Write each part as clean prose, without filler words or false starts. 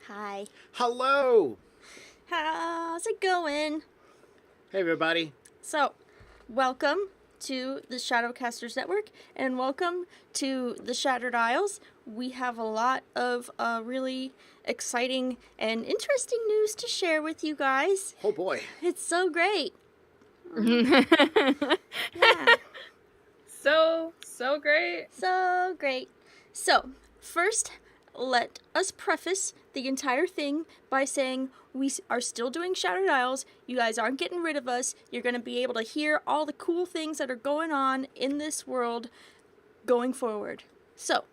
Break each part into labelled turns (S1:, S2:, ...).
S1: Hi.
S2: Hello!
S1: How's it going?
S2: Hey, everybody.
S1: So, welcome to the Shadowcasters Network, and welcome to the Shattered Isles. We have a lot of really exciting and interesting news to share with you guys.
S2: Oh, boy.
S1: It's so great. Yeah.
S3: So great.
S1: So great. So, first, let us preface the entire thing by saying we are still doing Shattered Isles. You guys aren't getting rid of us. You're going to be able to hear all the cool things that are going on in this world going forward. So,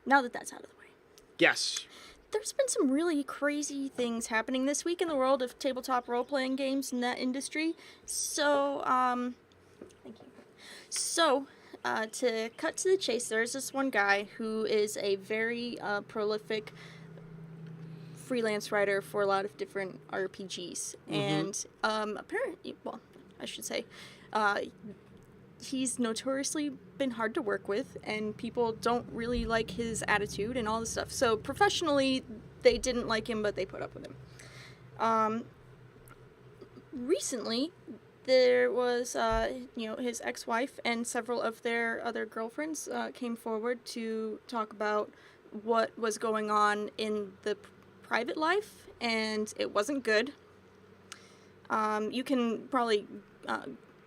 S1: now that that's out of the way.
S2: Yes.
S1: There's been some really crazy things happening this week in the world of tabletop role-playing games in that industry. So, thank you. So, to cut to the chase, there's this one guy who is a very prolific freelance writer for a lot of different RPGs. Mm-hmm. And apparently, well, I should say, he's notoriously been hard to work with, and people don't really like his attitude and all this stuff. So professionally, they didn't like him, but they put up with him. Recently, there was, his ex-wife and several of their other girlfriends came forward to talk about what was going on in the private life, and it wasn't good. You can probably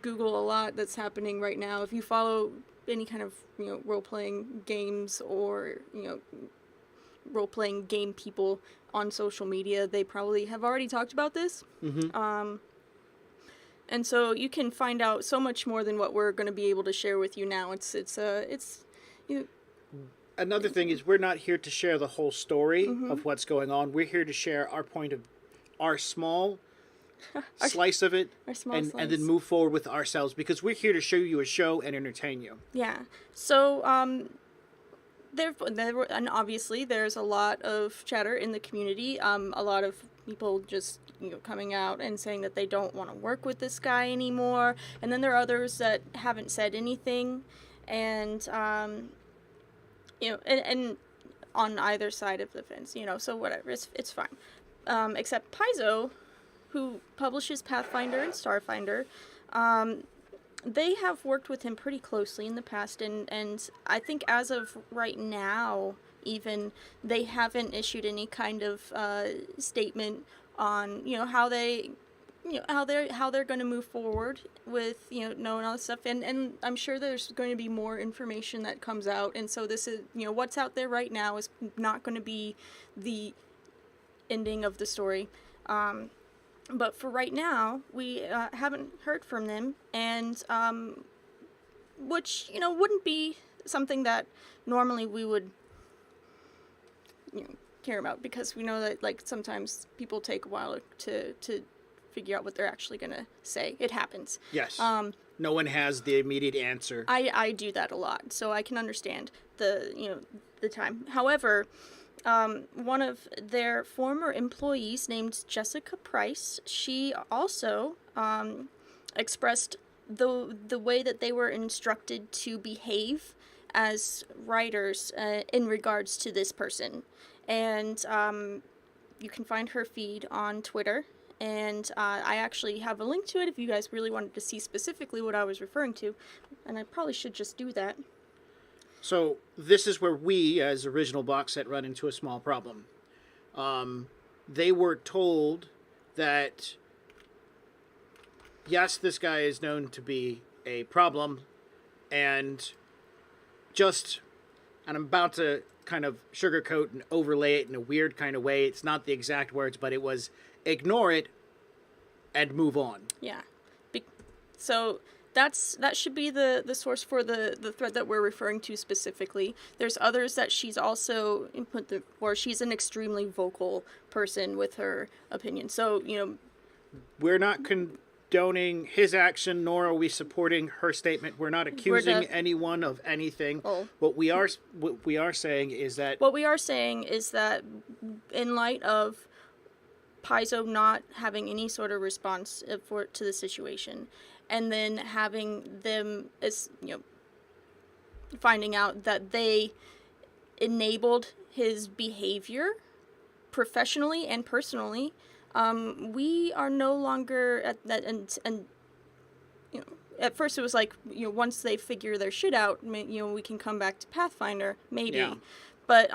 S1: Google a lot that's happening right now. If you follow any kind of, role-playing games or, role-playing game people on social media, they probably have already talked about this. Mm-hmm. And so you can find out so much more than what we're going to be able to share with you now.
S2: Another thing is we're not here to share the whole story of what's going on. We're here to share our small slice of it, and then move forward with ourselves, because we're here to show you a show and entertain you.
S1: Yeah. So, and obviously there's a lot of chatter in the community. A lot of people just, coming out and saying that they don't want to work with this guy anymore. And then there are others that haven't said anything. And, and on either side of the fence, so whatever, it's fine. Except Paizo, who publishes Pathfinder and Starfinder, they have worked with him pretty closely in the past, and I think as of right now, even, they haven't issued any kind of statement on, how they, how they're going to move forward with, knowing all this stuff, and I'm sure there's going to be more information that comes out, and so this is, what's out there right now is not going to be the ending of the story. But for right now, we haven't heard from them, and which, wouldn't be something that normally we would, care about, because we know that, sometimes people take a while to figure out what they're actually going to say. It happens.
S2: Yes. No one has the immediate answer.
S1: I do that a lot, so I can understand the time. However, one of their former employees named Jessica Price, she also expressed the way that they were instructed to behave as writers in regards to this person. And you can find her feed on Twitter, and I actually have a link to it if you guys really wanted to see specifically what I was referring to, and I probably should just do that.
S2: So this is where we, as Original Box Set, run into a small problem. They were told that, yes, this guy is known to be a problem, and I'm about to kind of sugarcoat and overlay it in a weird kind of way. It's not the exact words, but it was ignore it and move on.
S1: Yeah. So that should be the source for the thread that we're referring to specifically. There's others that she's also input or she's an extremely vocal person with her opinion. So,
S2: we're not condoning his action, nor are we supporting her statement. We're not accusing anyone of anything.
S1: Oh.
S2: What we are saying is that
S1: in light of Paizo not having any sort of response to the situation, and then having them, finding out that they enabled his behavior professionally and personally, we are no longer at that, and you know, at first it was like, you know, once they figure their shit out, you know, we can come back to Pathfinder, maybe. Yeah. But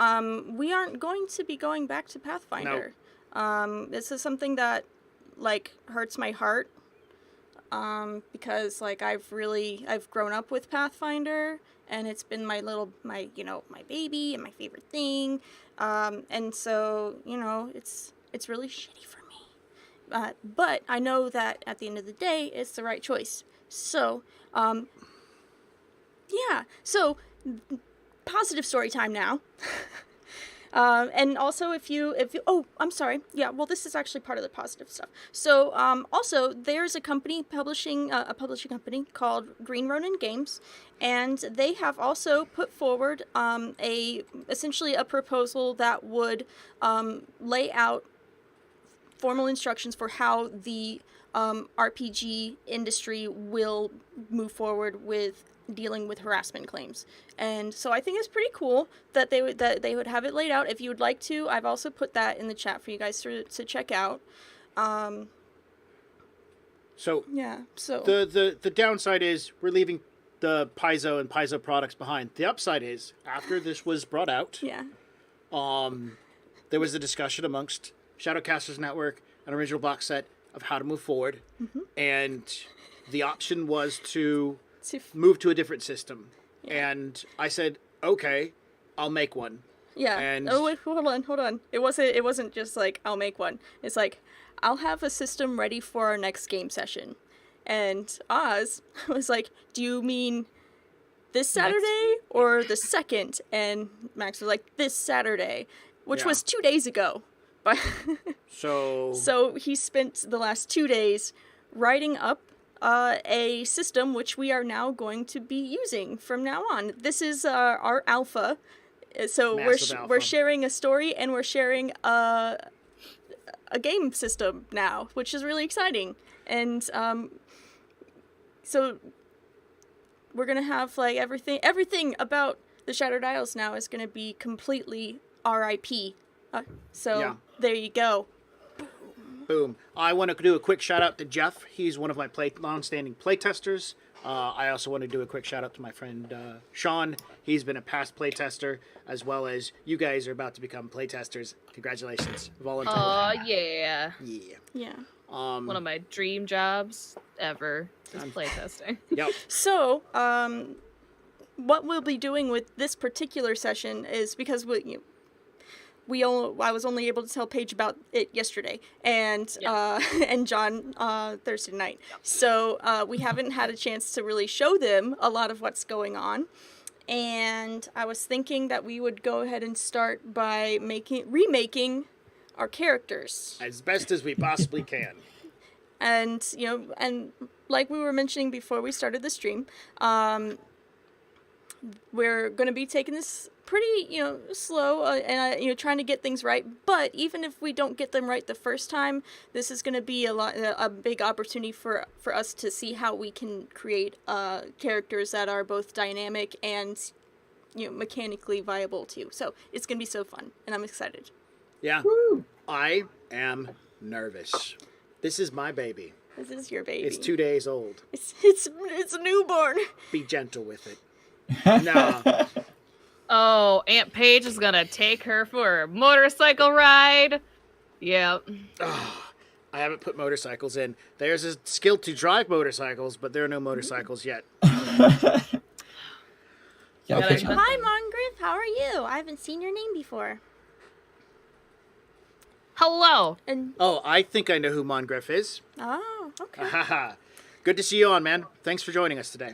S1: we aren't going to be going back to Pathfinder. Nope. This is something that, like, hurts my heart, because, like, I've grown up with Pathfinder, and it's been my baby and my favorite thing, and so, you know, it's really shitty for me. But I know that at the end of the day, it's the right choice. So, yeah. So, positive story time now. And also if you, oh, I'm sorry. Yeah, well, this is actually part of the positive stuff. So, also, there's a company publishing, a publishing company called Green Ronin Games, and they have also put forward, essentially a proposal that would, lay out formal instructions for how the RPG industry will move forward with dealing with harassment claims. And so I think it's pretty cool that they would have it laid out. If you would like to, I've also put that in the chat for you guys to check out.
S2: So
S1: yeah, so
S2: the downside is we're leaving the Paizo and Paizo products behind. The upside is after this was brought out,
S1: yeah,
S2: there was a discussion amongst Shadowcasters Network, an original box set of how to move forward, and the option was to move to a different system. Yeah. And I said, okay, I'll make one.
S1: Yeah.
S2: And
S1: oh wait, hold on. It wasn't just like I'll make one. It's like I'll have a system ready for our next game session. And Oz was like, do you mean this Saturday or the second? And Max was like, this Saturday, which was 2 days ago. But so he spent the last 2 days writing up a system which we are now going to be using from now on. This is our alpha. So we're sharing a story, and we're sharing a game system now, which is really exciting. And so we're gonna have like everything about the Shattered Isles now is gonna be completely RIP. There you go.
S2: Boom. I want to do a quick shout out to Jeff. He's one of my long-standing playtesters. I also want to do a quick shout out to my friend Sean. He's been a past playtester, as well as you guys are about to become playtesters. Congratulations. Volunteer.
S3: Oh, yeah.
S2: Yeah.
S1: Yeah.
S3: One of my dream jobs ever is playtesting.
S2: Yep.
S1: So, what we'll be doing with this particular session is because I was only able to tell Paige about it yesterday, and and Jon Thursday night. So we haven't had a chance to really show them a lot of what's going on. And I was thinking that we would go ahead and start by remaking our characters
S2: as best as we possibly can.
S1: And and like we were mentioning before we started the stream, we're going to be taking this pretty, slow, and trying to get things right. But even if we don't get them right the first time, this is going to be a big opportunity for us to see how we can create characters that are both dynamic and mechanically viable too. So it's going to be so fun, and I'm excited.
S2: Yeah. Woo! I am nervous. This is my baby.
S1: This is your baby.
S2: It's 2 days old.
S1: It's a newborn.
S2: Be gentle with it. No.
S3: Oh, Aunt Paige is gonna take her for a motorcycle ride. Yep.
S2: Oh, I haven't put motorcycles in. There's a skill to drive motorcycles, but there are no motorcycles yet.
S1: Okay. Hi, Mongrith. How are you? I haven't seen your name before.
S3: Hello.
S2: I think I know who Mongriff is.
S1: Oh, okay.
S2: Good to see you on, man. Thanks for joining us today.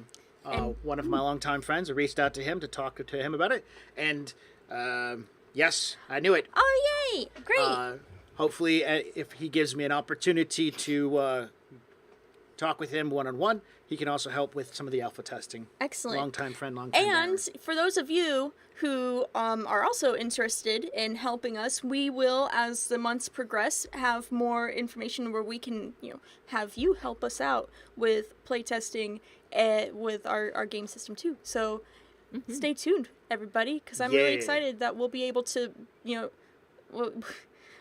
S2: One of my longtime friends, I reached out to him to talk to him about it, and yes, I knew it.
S1: Oh, yay! Great.
S2: Hopefully, if he gives me an opportunity to talk with him one-on-one, he can also help with some of the alpha testing.
S1: Excellent.
S2: Longtime friend, longtime
S1: And
S2: bearer.
S1: for those of you who are also interested in helping us, we will, as the months progress, have more information where we can, have you help us out with playtesting with our game system too. So stay tuned, everybody, because I'm really excited that we'll be able to,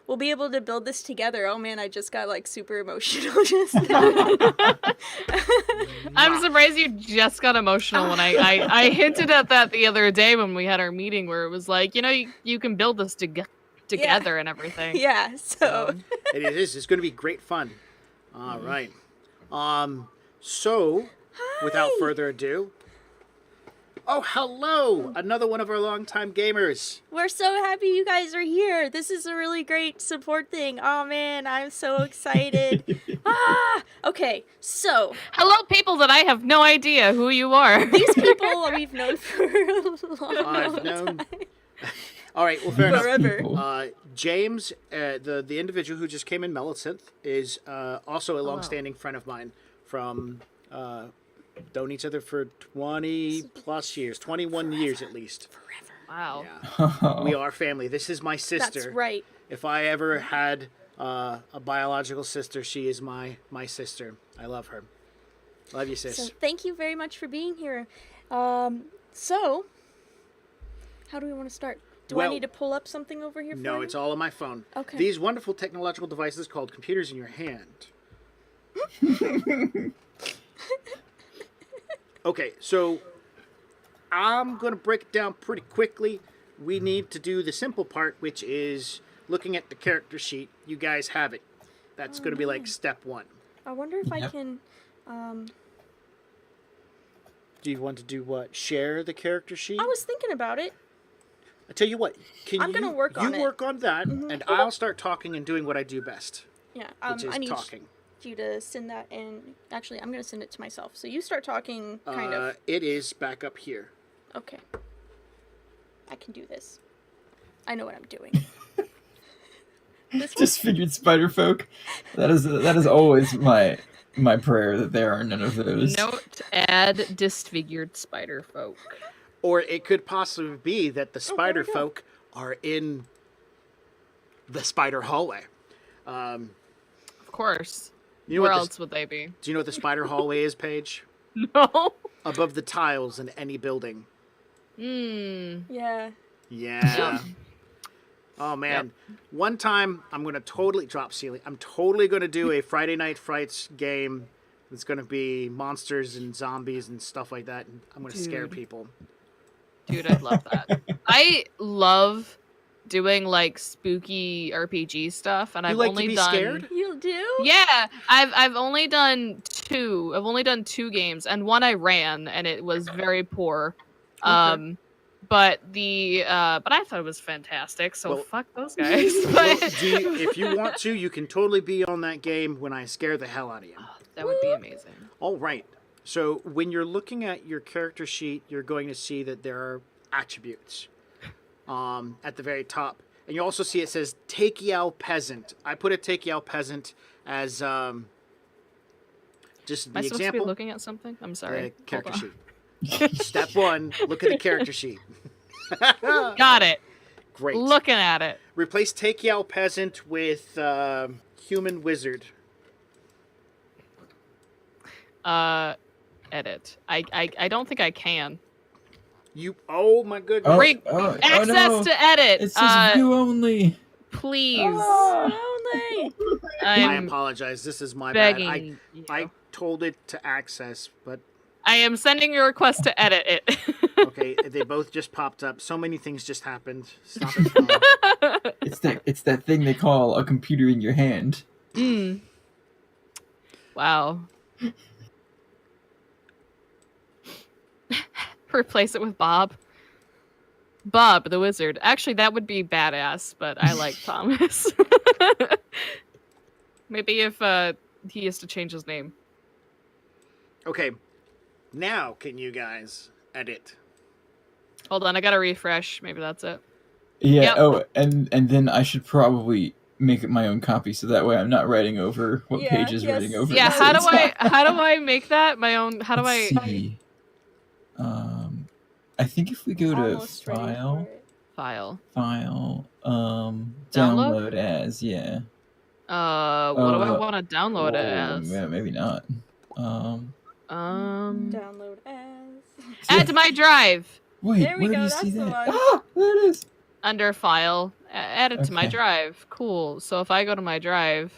S1: we'll be able to build this together. Oh man, I just got like super emotional just
S3: I'm surprised you just got emotional when I hinted at that the other day when we had our meeting where it was like, you can build this together and everything.
S1: Yeah, so.
S2: It is. It's going to be great fun. All right. So, without further ado... Oh, hello! Another one of our longtime gamers.
S1: We're so happy you guys are here. This is a really great support thing. Oh man, I'm so excited. Okay, so.
S3: Hello, people that I have no idea who you are.
S1: These people we've known for a long time.
S2: All right, well, fair
S1: Forever.
S2: enough. James, the individual who just came in, Millicent, is also a long-standing friend of mine from... known each other for 20 plus years, 21 years at least.
S1: Forever.
S3: Wow.
S2: Yeah. We are family. This is my sister.
S1: That's right.
S2: If I ever had a biological sister, she is my sister. I love her. Love you, sis.
S1: So thank you very much for being here. So, how do we want to start? Do I need to pull up something over here for
S2: No,
S1: you?
S2: it's all on my phone.
S1: Okay.
S2: These wonderful technological devices called computers in your hand. Okay, so I'm going to break it down pretty quickly. We need to do the simple part, which is looking at the character sheet. You guys have it. That's going to be like step one.
S1: I wonder if I can...
S2: Do you want to do what? Share the character sheet?
S1: I was thinking about it.
S2: I tell you what.
S1: I'm going to work on it.
S2: You work on that, and I'll start talking and doing what I do best.
S1: Yeah,
S2: which is
S1: I need
S2: talking.
S1: You to send that in. Actually, I'm going to send it to myself. So you start talking, kind of.
S2: It is back up here.
S1: Okay. I can do this. I know what I'm doing.
S4: Disfigured spider folk. That is always my prayer that there are none of those.
S3: Note: add disfigured spider folk.
S2: Or it could possibly be that the spider folk are in the spider hallway.
S3: Of course.
S2: You know
S3: Where else would they be?
S2: Do you know what the spider hallway is, Paige?
S3: No.
S2: Above the tiles in any building.
S1: Yeah.
S2: Yeah. Oh, man. Yep. One time, I'm going to totally drop ceiling. I'm totally going to do a Friday Night Frights game. It's going to be monsters and zombies and stuff like that. And I'm going to scare people.
S3: Dude, I love that. I love doing like spooky RPG stuff, and I've only done.
S2: Scared?
S1: You do?
S3: Yeah, I've only done two. I've only done 2 games, and one I ran, and it was very poor.
S2: Okay.
S3: But I thought it was fantastic. So fuck those guys.
S2: If you want to, you can totally be on that game when I scare the hell out of you.
S3: Oh, that would be amazing.
S2: All right. So when you're looking at your character sheet, you're going to see that there are attributes at the very top. And you also see it says Takiao Peasant. I put a Takiao Peasant as just the
S3: Am I supposed
S2: example.
S3: to be looking at something? I'm sorry.
S2: Character sheet. Step 1, look at the character sheet.
S3: Got it.
S2: Great.
S3: Looking at it.
S2: Replace Takiao Peasant with Human Wizard.
S3: Edit. I don't think I can.
S2: Oh my goodness.
S3: Access to edit.
S4: It says view only.
S3: Please.
S1: Only.
S2: I apologize. This is my bad. I told it to access, but
S3: I am sending a request to edit it.
S2: Okay, they both just popped up. So many things just happened. Stop it.
S4: It's that thing they call a computer in your hand.
S3: Wow. Replace it with Bob. Bob the wizard. Actually, that would be badass, but I like Thomas. Maybe if he has to change his name.
S2: Okay. Now, can you guys edit?
S3: Hold on, I gotta refresh. Maybe that's it.
S4: Yeah.
S3: Yep.
S4: Oh, and then I should probably make it my own copy, so that way I'm not writing over what Paige is writing over.
S3: Yeah. How do I make that my own? How do
S4: Let's see. I think if we go to file, download as, yeah.
S3: What do I want to download it as?
S4: Yeah, maybe not.
S1: Download as.
S3: Add to my drive.
S4: Wait,
S1: There we
S4: where
S1: go,
S4: do you
S1: that's
S4: see
S1: the
S4: that?
S1: one.
S4: Ah, there it is.
S3: Under file, added to my drive. Cool. So if I go to my drive,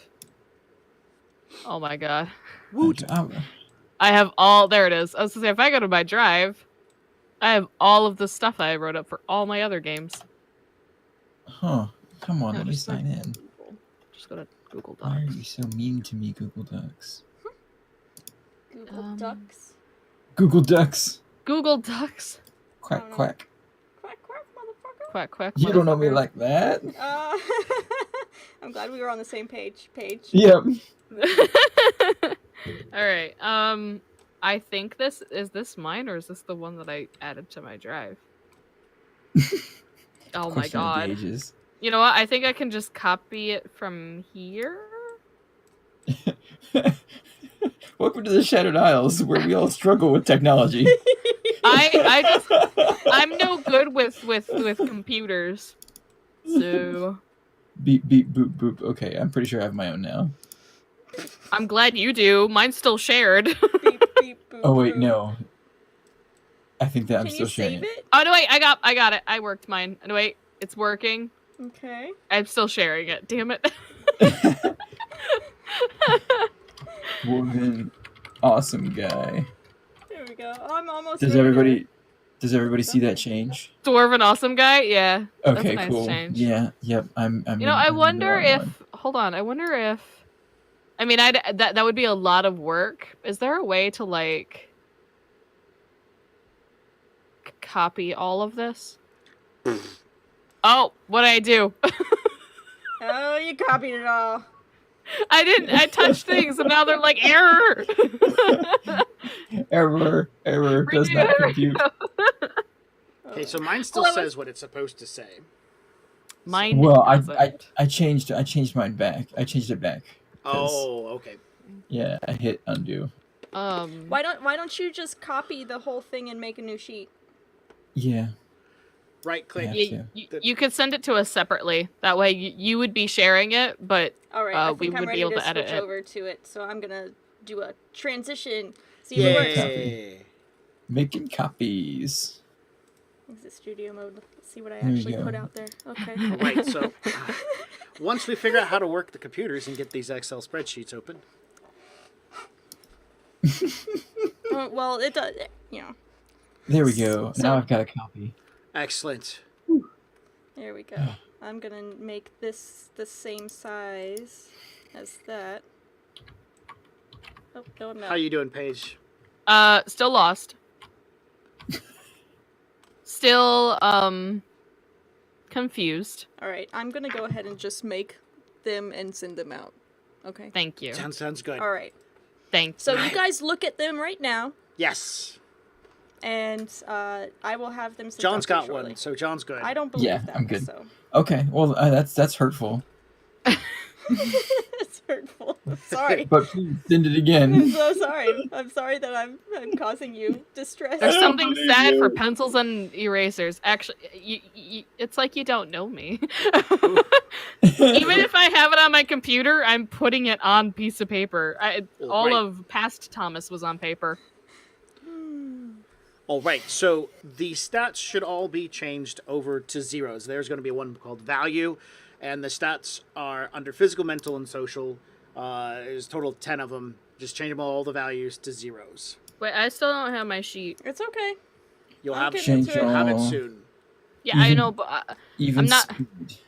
S3: oh my god,
S2: Woot.
S3: I have all. There it is. I was gonna say, if I go to my drive, I have all of the stuff I wrote up for all my other games.
S4: Huh. Come on,
S3: No,
S4: let me
S3: just go
S4: sign
S3: to
S4: in.
S3: Google. Just go to Google
S4: Why are
S3: Docs.
S4: you so mean to me, Google Docs?
S1: Google Ducks.
S4: Google Ducks.
S3: Google Docs.
S4: Quack, quack.
S1: Quack, quack, motherfucker.
S3: Quack, quack.
S4: You don't know me
S3: motherfucker.
S4: like that.
S1: I'm glad we were on the same page.
S4: Yep.
S3: All right. I think this mine, or is this the one that I added to my drive? Oh my
S4: Question of the
S3: god.
S4: ages.
S3: You know what? I think I can just copy it from here.
S4: Welcome to the Shattered Isles, where we all struggle with technology.
S3: I'm no good with computers. So
S4: Beep beep boop boop. Okay, I'm pretty sure I have my own now.
S3: I'm glad you do. Mine's still shared.
S1: Beep, beep, boop,
S4: Oh wait,
S1: boop.
S4: no. I think that I'm
S1: Can
S4: still
S1: you
S4: sharing
S1: save
S4: it.
S1: it?
S3: Oh no, wait, I got it. I worked mine. No wait, it's working.
S1: Okay.
S3: I'm still sharing it. Damn it.
S4: Woman, awesome guy.
S1: There we go. I'm almost
S4: Does
S1: ready
S4: everybody see that change?
S3: Dwarven awesome guy. Yeah. That's
S4: Okay,
S3: a nice
S4: cool.
S3: change.
S4: Yeah, yep. I'm.
S3: You know, I wonder if. Hold on. I wonder if. I mean, that would be a lot of work. Is there a way to like copy all of this? Oh, what did I do?
S1: Oh, you copied it all.
S3: I didn't. I touched things, and now they're like error.
S4: Error does not compute.
S2: Okay, so mine still says what it's supposed to say.
S3: Mine.
S4: Well,
S3: doesn't.
S4: I changed mine back. I changed it back.
S2: Oh, okay.
S4: Yeah, I hit undo.
S1: Why don't you just copy the whole thing and make a new sheet?
S4: Yeah.
S2: Right click.
S4: Yeah.
S3: You could send it to us separately. That way, you would be sharing it, but
S1: All right, I
S3: we
S1: think I'm
S3: would
S1: ready
S3: be able
S1: to
S3: to edit
S1: switch
S3: it.
S1: over to it. So I'm gonna do a transition. See if it works.
S2: Yay.
S4: Making copies.
S1: Exit studio mode. Let's see what I
S4: There you
S1: actually
S4: go.
S1: put out there. Okay.
S2: All right, so once we figure out how to work the computers and get these Excel spreadsheets open.
S1: Well, it does. You know.
S4: There we go.
S1: So-
S4: Now I've got a copy.
S2: Excellent.
S1: There we go. I'm gonna make this the same size as that. Oh, no, I'm not.
S2: How you doing, Paige?
S3: Still lost. Still, confused.
S1: All right, I'm gonna go ahead and just make them and send them out. Okay.
S3: Thank you.
S2: Sounds good.
S1: All right.
S3: Thank
S1: So
S3: you.
S1: you guys look at them right now,
S2: Yes.
S1: and I will have them sent
S2: John's
S1: out to you
S2: got
S1: shortly.
S2: one, so John's good.
S1: I don't believe
S4: Yeah,
S1: that.
S4: I'm good.
S1: So
S4: Okay, well that's hurtful.
S1: it's hurtful. I'm sorry.
S4: But please send it
S1: I'm
S4: again.
S1: so sorry. I'm sorry that I'm causing you distress.
S3: There's
S4: I don't
S3: something
S4: believe
S3: sad
S4: you.
S3: for pencils and erasers. Actually, it's like you don't know me. Even if I have it on my computer, I'm putting it on piece of paper. All
S2: right.
S3: of past Thomas was on paper.
S2: All right, so the stats should all be changed over to zeros. There's going to be one called value, and the stats are under physical, mental, and social. There's a total of 10 of them. Just change them all the values to zeros.
S3: Wait, I still don't have my sheet.
S1: It's okay.
S2: You'll
S1: I'll
S2: have
S1: get
S4: Change
S1: into it.
S2: you'll have it
S4: all.
S2: soon.
S3: Yeah, I
S4: Even-
S3: know, but
S4: Even
S3: I'm not-
S4: speed.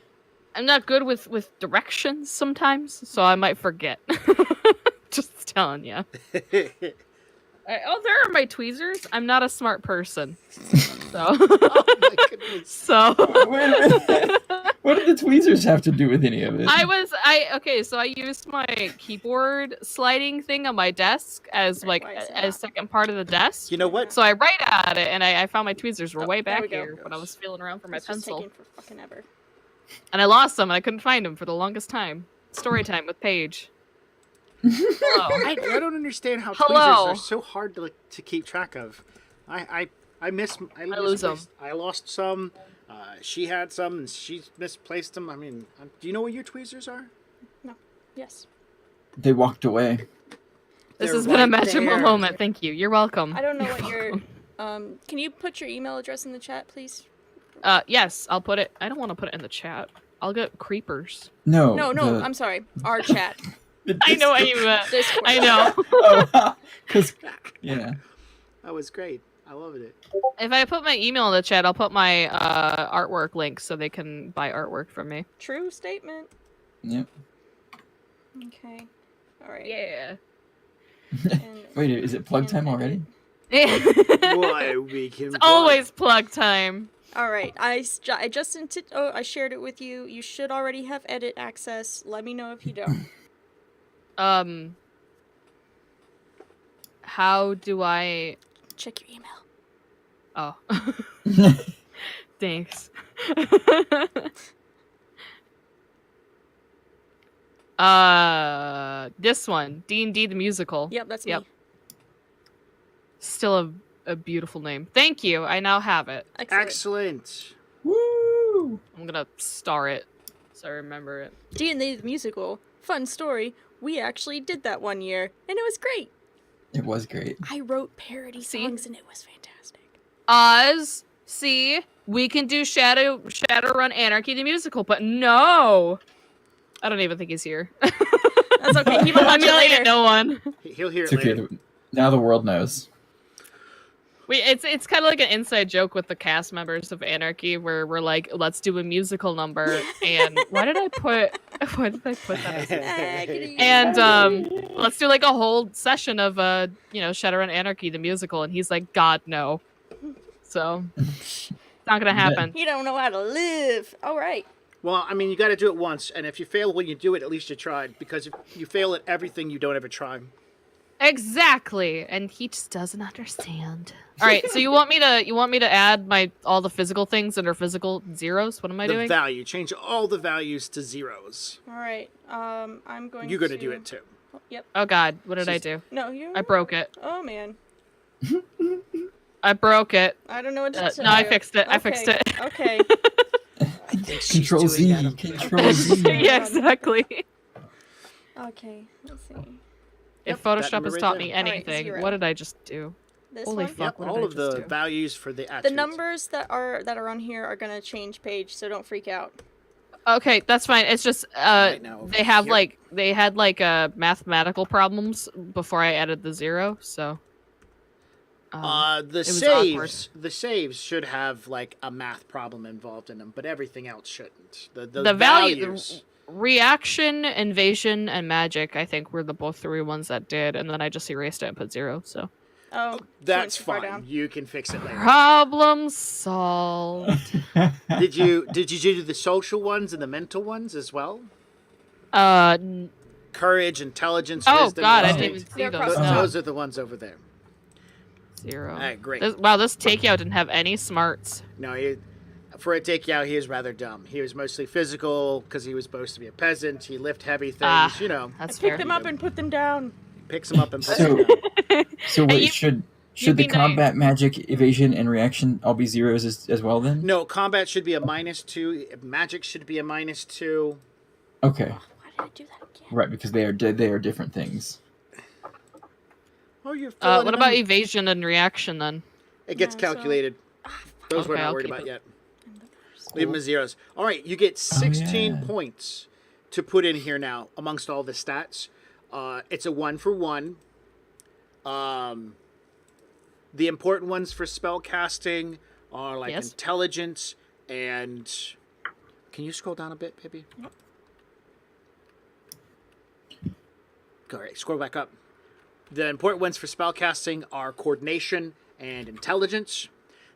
S3: I'm not good with directions sometimes, so I might forget. Just telling you. Oh, there are my tweezers. I'm not a smart person, so.
S2: Oh my goodness.
S3: So.
S4: Wait a minute. What did the tweezers have to do with any of it?
S3: Okay, so I used my keyboard sliding thing on my desk as
S1: Right,
S3: like
S1: why is it
S3: as
S1: not?
S3: second part of the desk.
S2: You know what?
S3: So I write at it, and I found my tweezers were way
S1: there
S3: back
S1: we go.
S3: here when I was feeling around for my
S1: It's just
S3: pencil,
S1: taking for fucking ever.
S3: and I lost them, and I couldn't find them for the longest time. Story time with Paige. Hello.
S2: I don't understand how
S3: Hello.
S2: tweezers are so hard to keep track of. I
S3: lose 'em.
S2: I lost some. She had some, and she misplaced them. I mean, do you know what your tweezers are?
S1: Yes.
S4: They walked away.
S3: This
S2: They're
S3: has been a
S2: right
S3: magical
S2: there.
S3: moment. Thank you. You're welcome.
S1: I don't know what your. Can you put your email address in the chat, please?
S3: Yes, I'll put it. I don't want to put it in the chat. I'll get creepers.
S4: No.
S1: No. I'm sorry. Our chat.
S3: I know what you meant.
S1: Discord.
S3: I know.
S4: Oh, because yeah.
S2: That was great. I loved it.
S3: If I put my email in the chat, I'll put my artwork link so they can buy artwork from me.
S1: True statement.
S4: Yep.
S1: Okay. All right.
S3: Yeah.
S4: Wait, is it plug time already?
S2: Why we can
S3: It's always plug time.
S1: All right. I shared it with you. You should already have edit access. Let me know if you don't.
S3: How do I
S1: check your email?
S3: Oh. Thanks. This one, D&D the musical.
S1: Yep, that's me.
S3: Still a beautiful name. Thank you. I now have it.
S2: Excellent.
S4: Woo!
S3: I'm gonna star it so I remember it.
S1: D&D the musical. Fun story. We actually did that one year, and it was great.
S4: It was great.
S1: I wrote parody songs, and it was fantastic.
S3: Oz, see, we can do Shadowrun Anarchy the musical, but no. I don't even think he's here.
S1: That's okay. He will watch it later.
S3: No one.
S2: He'll hear it
S4: okay.
S2: later.
S4: Now the world knows.
S3: It's kind of like an inside joke with the cast members of Anarchy, where we're like, let's do a musical number, and why did I put that? And let's do like a whole session of Shadowrun Anarchy the musical, and he's like, God no, so it's not gonna happen.
S1: You don't know how to live. All right.
S2: Well, I mean, you got to do it once, and if you fail when you do it, at least you tried. Because if you fail at everything, you don't ever try.
S3: Exactly, and he just doesn't understand. All right, so you want me to add all the physical things under physical zeros? What am I doing?
S2: The value. Change all the values to zeros.
S1: All right. I'm going.
S2: You're going to do it too.
S1: Yep.
S3: Oh God, what did I do?
S1: No, you.
S3: I broke it.
S1: Oh man.
S3: I broke it.
S1: I don't know what to do.
S3: No, I fixed it.
S1: Okay.
S3: I fixed it.
S1: Okay.
S2: I think
S4: Control Z. Control Z.
S3: Yeah, exactly.
S1: Okay. Let's see.
S3: If Photoshop has
S2: right
S3: taught
S2: there.
S3: me anything,
S1: zero.
S3: what did I just do?
S1: This
S3: Holy
S1: one?
S3: fuck!
S2: Yep,
S3: What did
S2: all
S3: I
S2: of
S3: just
S2: the
S3: do?
S2: values for the attributes.
S1: The numbers that are on here are gonna change page, so don't freak out.
S3: Okay, that's fine. It's just
S2: Right now, over
S3: they have
S2: here.
S3: they had mathematical problems before I added the zero, so
S2: the saves should have like a math problem involved in them, but everything else shouldn't. The values.
S3: Reaction, invasion, and magic, I think, were both three ones that did, and then I just erased it and put zero, so.
S1: Oh,
S2: that's
S1: too far
S2: fine.
S1: down.
S2: You can fix it later.
S3: Problem solved.
S2: Did you do the social ones and the mental ones as well? Courage, intelligence,
S3: oh
S2: wisdom.
S3: God, I
S2: instinct.
S3: didn't even see
S1: They're
S3: those.
S1: crossed
S3: No.
S2: Those are the ones over there.
S3: Zero.
S2: All right, great.
S3: This takeout didn't have any smarts.
S2: No, for a takeout, he is rather dumb. He was mostly physical because he was supposed to be a peasant. He lift heavy things,
S3: That's
S1: Pick
S3: fair.
S1: them up and put them down.
S2: Picks them up and puts them down.
S4: So wait,
S3: you-
S4: should
S3: be
S4: the combat, magic, evasion, and reaction all be zeros as well then?
S2: No, combat should be a -2. Magic should be a -2.
S4: Okay.
S1: Why did I do that again?
S4: Right, because they are different things.
S2: Oh, you're filling
S3: What
S2: them
S3: about
S2: in.
S3: evasion and reaction then?
S2: It gets
S1: No, so-
S2: calculated. Those we're
S3: Okay,
S2: not
S3: I'll
S2: worried
S3: keep
S2: about
S3: it.
S2: yet. Leave them as zeros. All right, you get 16
S4: yeah.
S2: points to put in here now amongst all the stats. It's a 1-for-1. The important ones for spell casting are like
S3: Yes.
S2: intelligence and. Can you scroll down a bit, baby?
S1: Yep.
S2: All right, scroll back up. The important ones for spell casting are coordination and intelligence.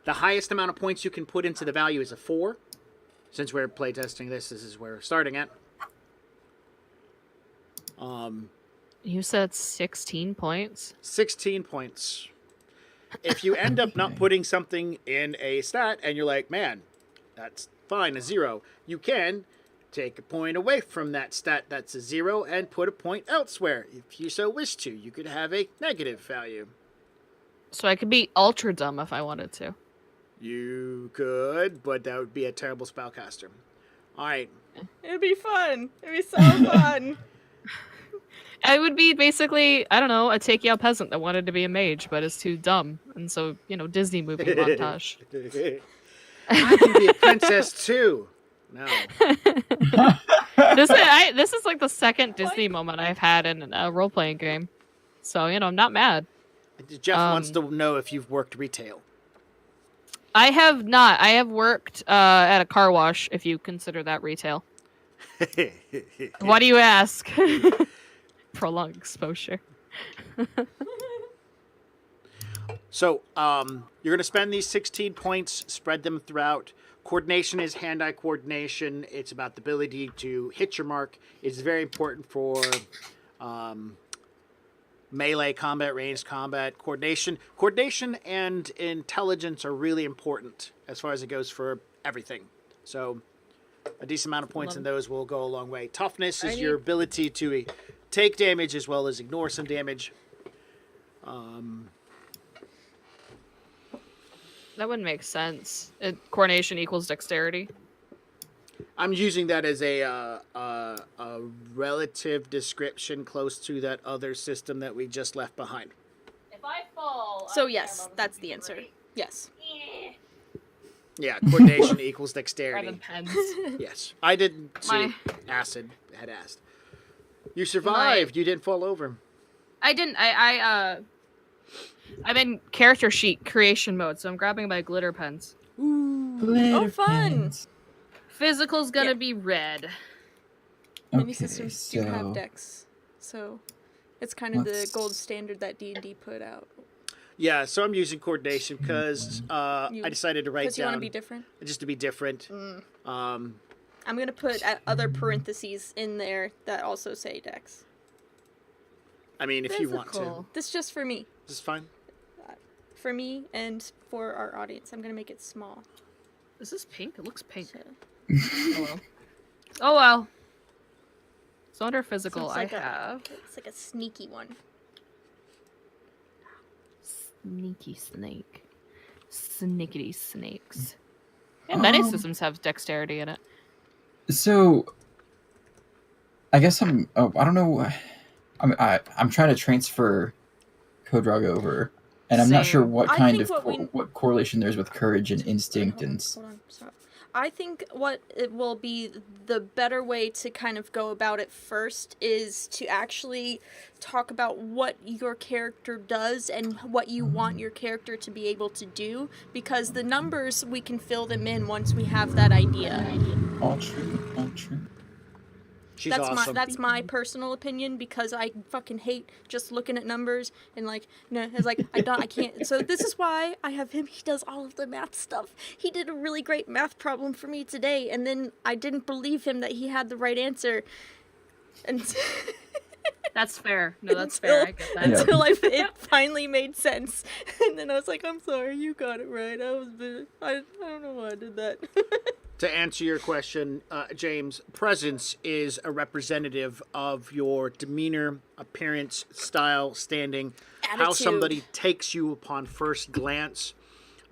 S2: The highest amount of points you can put into the value is a 4. Since we're playtesting this is where we're starting at.
S3: You said 16 points?
S2: 16 points. If you end up not putting something in a stat and you're like, man, that's fine, a 0, you can take a point away from that stat that's a 0 and put a point elsewhere. If you so wish to, you could have a negative value.
S3: So I could be ultra dumb if I wanted to.
S2: You could, but that would be a terrible spellcaster. All right.
S1: It'd be fun. It'd be so fun.
S3: I would be basically, I don't know, a takeout peasant that wanted to be a mage, but is too dumb. And so, Disney movie montage.
S2: I can be a princess too. No.
S3: This is like the second Disney moment I've had in a role-playing game. So, I'm not mad.
S2: Jeff wants to know if you've worked retail.
S3: I have not. I have worked at a car wash, if you consider that retail. Why do you ask? Prolonged exposure.
S2: So, you're going to spend these 16 points, spread them throughout. Coordination is hand-eye coordination. It's about the ability to hit your mark. It's very important for melee combat, ranged combat, coordination. Coordination and intelligence are really important as far as it goes for everything. So, a decent amount of points in those will go a long way. Toughness is your ability to take damage as well as ignore some damage.
S3: That wouldn't make sense. Coordination equals dexterity.
S2: I'm using that as a relative description close to that other system that we just left behind.
S3: If I fall...
S1: So yes, that's the answer. Yes.
S2: Yeah, coordination equals dexterity.
S3: Rather than pens.
S2: Yes. I didn't see Acid had asked. You survived. You didn't fall over.
S3: I didn't. I'm in character sheet creation mode, so I'm grabbing my glitter pens.
S1: Ooh. Glitter fun!
S4: Pens.
S3: Physical's gonna be red.
S1: Many systems do have decks, so it's kind of the gold standard that D&D put out.
S2: Yeah, so I'm using coordination because I decided to write down... Because
S1: you want to be different?
S2: Just to be different.
S1: I'm going to put other parentheses in there that also say decks.
S2: I mean, if you want to.
S1: This is just for me.
S2: This is fine.
S1: For me and for our audience. I'm going to make it small.
S3: Is this pink? It looks pink. Oh well. So under physical, I have...
S1: It's like a sneaky one.
S3: Sneaky snake. Snickety snakes. And many systems have dexterity in it.
S4: So, I guess I don't know. I'm trying to transfer Kodrog over, and I'm not sure what kind of what correlation there's with courage and instinct and.
S1: Hold on. Sorry. I think what it will be the better way to kind of go about it first is to actually talk about what your character does and what you want your character to be able to do, because the numbers, we can fill them in once we have that idea.
S4: All true.
S2: She's awesome.
S1: That's my personal opinion, because I fucking hate just looking at numbers and it's like I can't. So this is why I have him. He does all of the math stuff. He did a really great math problem for me today, and then I didn't believe him that he had the right answer. And
S3: that's fair. No, that's fair. I get that.
S1: Until it finally made sense, and then I was like, I'm sorry, you got it right. I don't know why I did that.
S2: To answer your question, James, presence is a representative of your demeanor, appearance, style, standing, attitude. How somebody takes you upon first glance.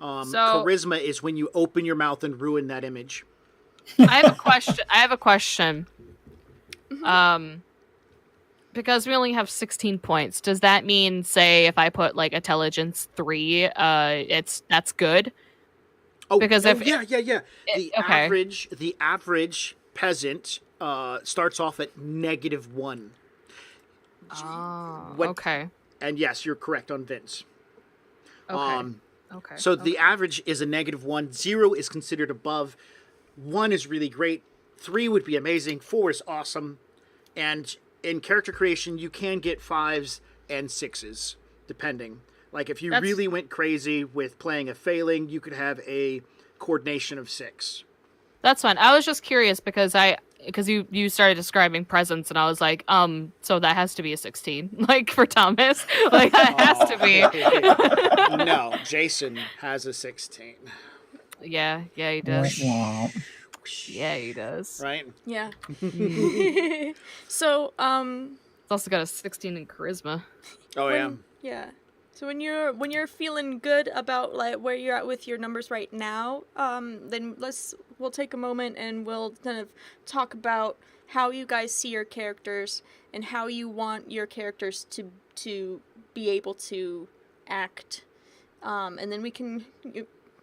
S2: Charisma is when you open your mouth and ruin that image.
S3: I have a question. Because we only have 16 points, does that mean, say, if I put intelligence 3, that's good?
S2: Because The average peasant starts off at -1.
S3: Oh, okay.
S2: And yes, you're correct on Vince.
S3: Okay.
S2: So the average is a -1. 0 is considered above. 1 is really great. 3 would be amazing. 4 is awesome. And in character creation, you can get 5s and 6s, depending. Like, if you really went crazy with playing a failing, you could have a coordination of 6.
S3: That's fine. I was just curious because you started describing presence, and I was like, so that has to be a 16, for Thomas. That has to be.
S2: No, Jason has a 16.
S3: Yeah, he does. Yeah, he does.
S2: Right?
S1: Yeah. So,
S3: it's also got a 16 in charisma.
S2: Oh, yeah.
S1: Yeah. So when you're feeling good about where you're at with your numbers right now, then we'll take a moment and we'll kind of talk about how you guys see your characters and how you want your characters to be able to act, and then we can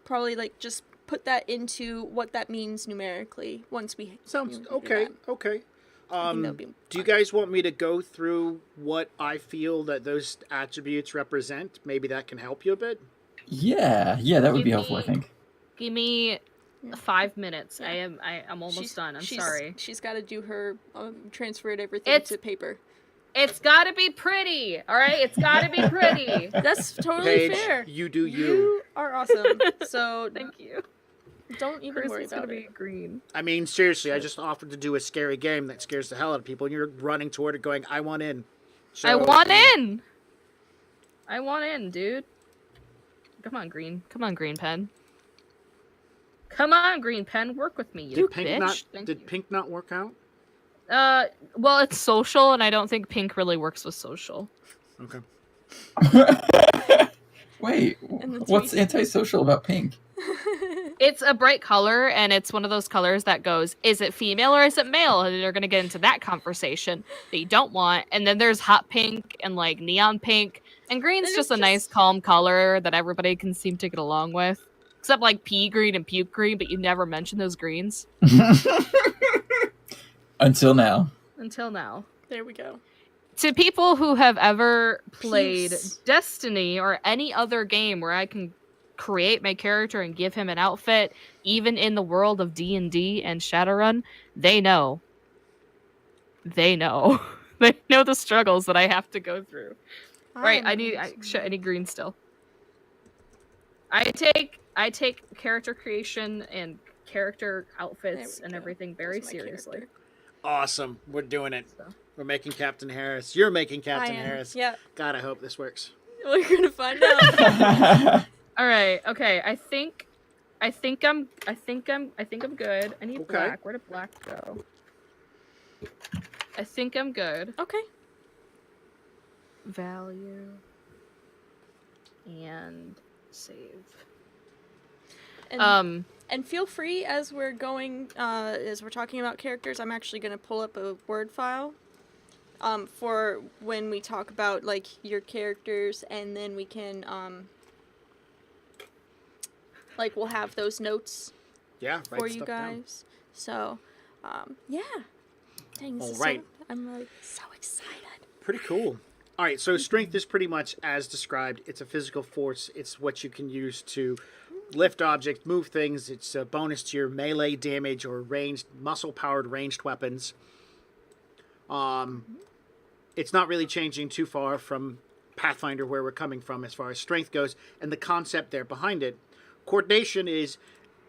S1: probably just put that into what that means numerically once we
S2: sounds okay. Okay.
S1: Do
S2: you guys want me to go through what I feel that those attributes represent? Maybe that can help you a bit.
S4: Yeah, that would be helpful, I think.
S3: Give me 5 minutes. Yeah. I'm almost done. I'm sorry.
S1: She's got to do her transferred everything to paper.
S3: It's got to be pretty. All right, it's got to be pretty.
S1: That's totally
S2: Paige,
S1: fair.
S2: You do you.
S1: You are awesome. So
S3: thank you.
S1: Don't even worry about
S3: it. Be green.
S2: I mean, seriously, I just offered to do a scary game that scares the hell out of people, and you're running toward it going, I want in. So,
S3: I want in! I want in, dude. Come on, green. Come on, green pen. Come on, green pen. Work with me, you bitch.
S2: Did pink not work out?
S3: Well, it's social, and I don't think pink really works with social.
S2: Okay.
S4: Wait, what's antisocial about pink?
S3: It's a bright color, and it's one of those colors that goes, is it female or is it male? And they're going to get into that conversation that you don't want. And then there's hot pink and like neon pink. And green's just a nice, calm color that everybody can seem to get along with. Except like pea green and puke green, but you never mention those greens.
S4: Until now.
S1: There we go.
S3: To people who have ever played Destiny or any other game where I can create my character and give him an outfit, even in the world of D&D and Shadowrun, they know. They know the struggles that I have to go through. Right, I need green still. I take character creation and character outfits and everything very seriously.
S2: Awesome. We're doing it. So. We're making Captain Harris. You're making Captain Harris.
S1: Yeah.
S2: God, I hope this works.
S1: We're gonna find out.
S3: All right. Okay. I think I'm good. I need black. Where did black go? I think I'm good.
S1: Okay.
S3: Value and save.
S1: And feel free as we're going, as we're talking about characters. I'm actually gonna pull up a Word file. For when we talk about like your characters, and then we can like we'll have those notes for you guys. Down. So yeah. Dang, this is right. I'm like so excited.
S2: Pretty cool. All right, so strength is pretty much as described. It's a physical force. It's what you can use to lift objects, move things. It's a bonus to your melee damage or ranged, muscle-powered ranged weapons. It's not really changing too far from Pathfinder, where we're coming from as far as strength goes, and the concept there behind it. Coordination is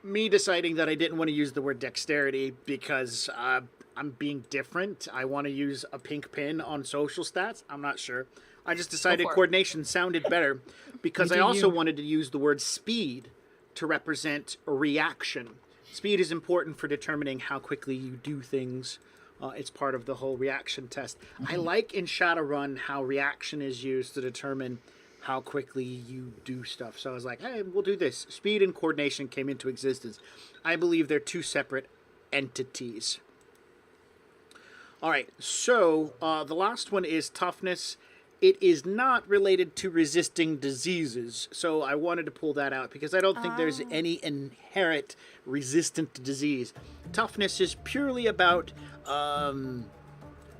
S2: me deciding that I didn't want to use the word dexterity because I'm being different. I want to use a pink pin on social stats. I'm not sure. I just decided coordination sounded better because I also wanted to use the word speed to represent a reaction. Speed is important for determining how quickly you do things. It's part of the whole reaction test. I like in Shadowrun how reaction is used to determine how quickly you do stuff. So I was like, hey, we'll do this. Speed and coordination came into existence. I believe they're two separate entities. All right, so the last one is toughness. It is not related to resisting diseases, so I wanted to pull that out because I don't think there's any inherent resistant to disease. Toughness is purely about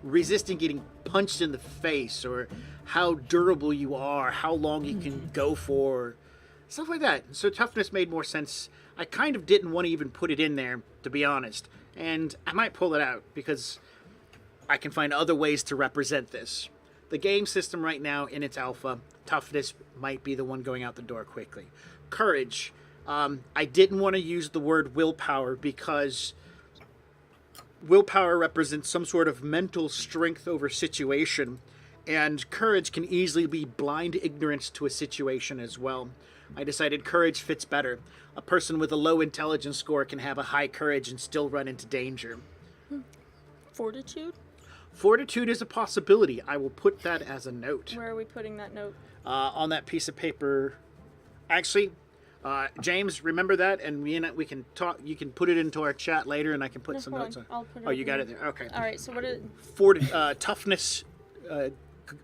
S2: resisting getting punched in the face, or how durable you are, how long you can go for, stuff like that. So toughness made more sense. I kind of didn't want to even put it in there, to be honest, and I might pull it out because I can find other ways to represent this. The game system right now in its alpha, toughness might be the one going out the door quickly. Courage. I didn't want to use the word willpower because willpower represents some sort of mental strength over situation, and courage can easily be blind ignorance to a situation as well. I decided courage fits better. A person with a low intelligence score can have a high courage and still run into danger.
S1: Fortitude?
S2: Fortitude is a possibility. I will put that as a note.
S1: Where are we putting that note?
S2: On that piece of paper. Actually, James, remember that, and we can talk. You can put it into our chat later, and I can put some notes on.
S1: I'll put it
S2: you got it there. Okay.
S1: All right. So what is
S2: toughness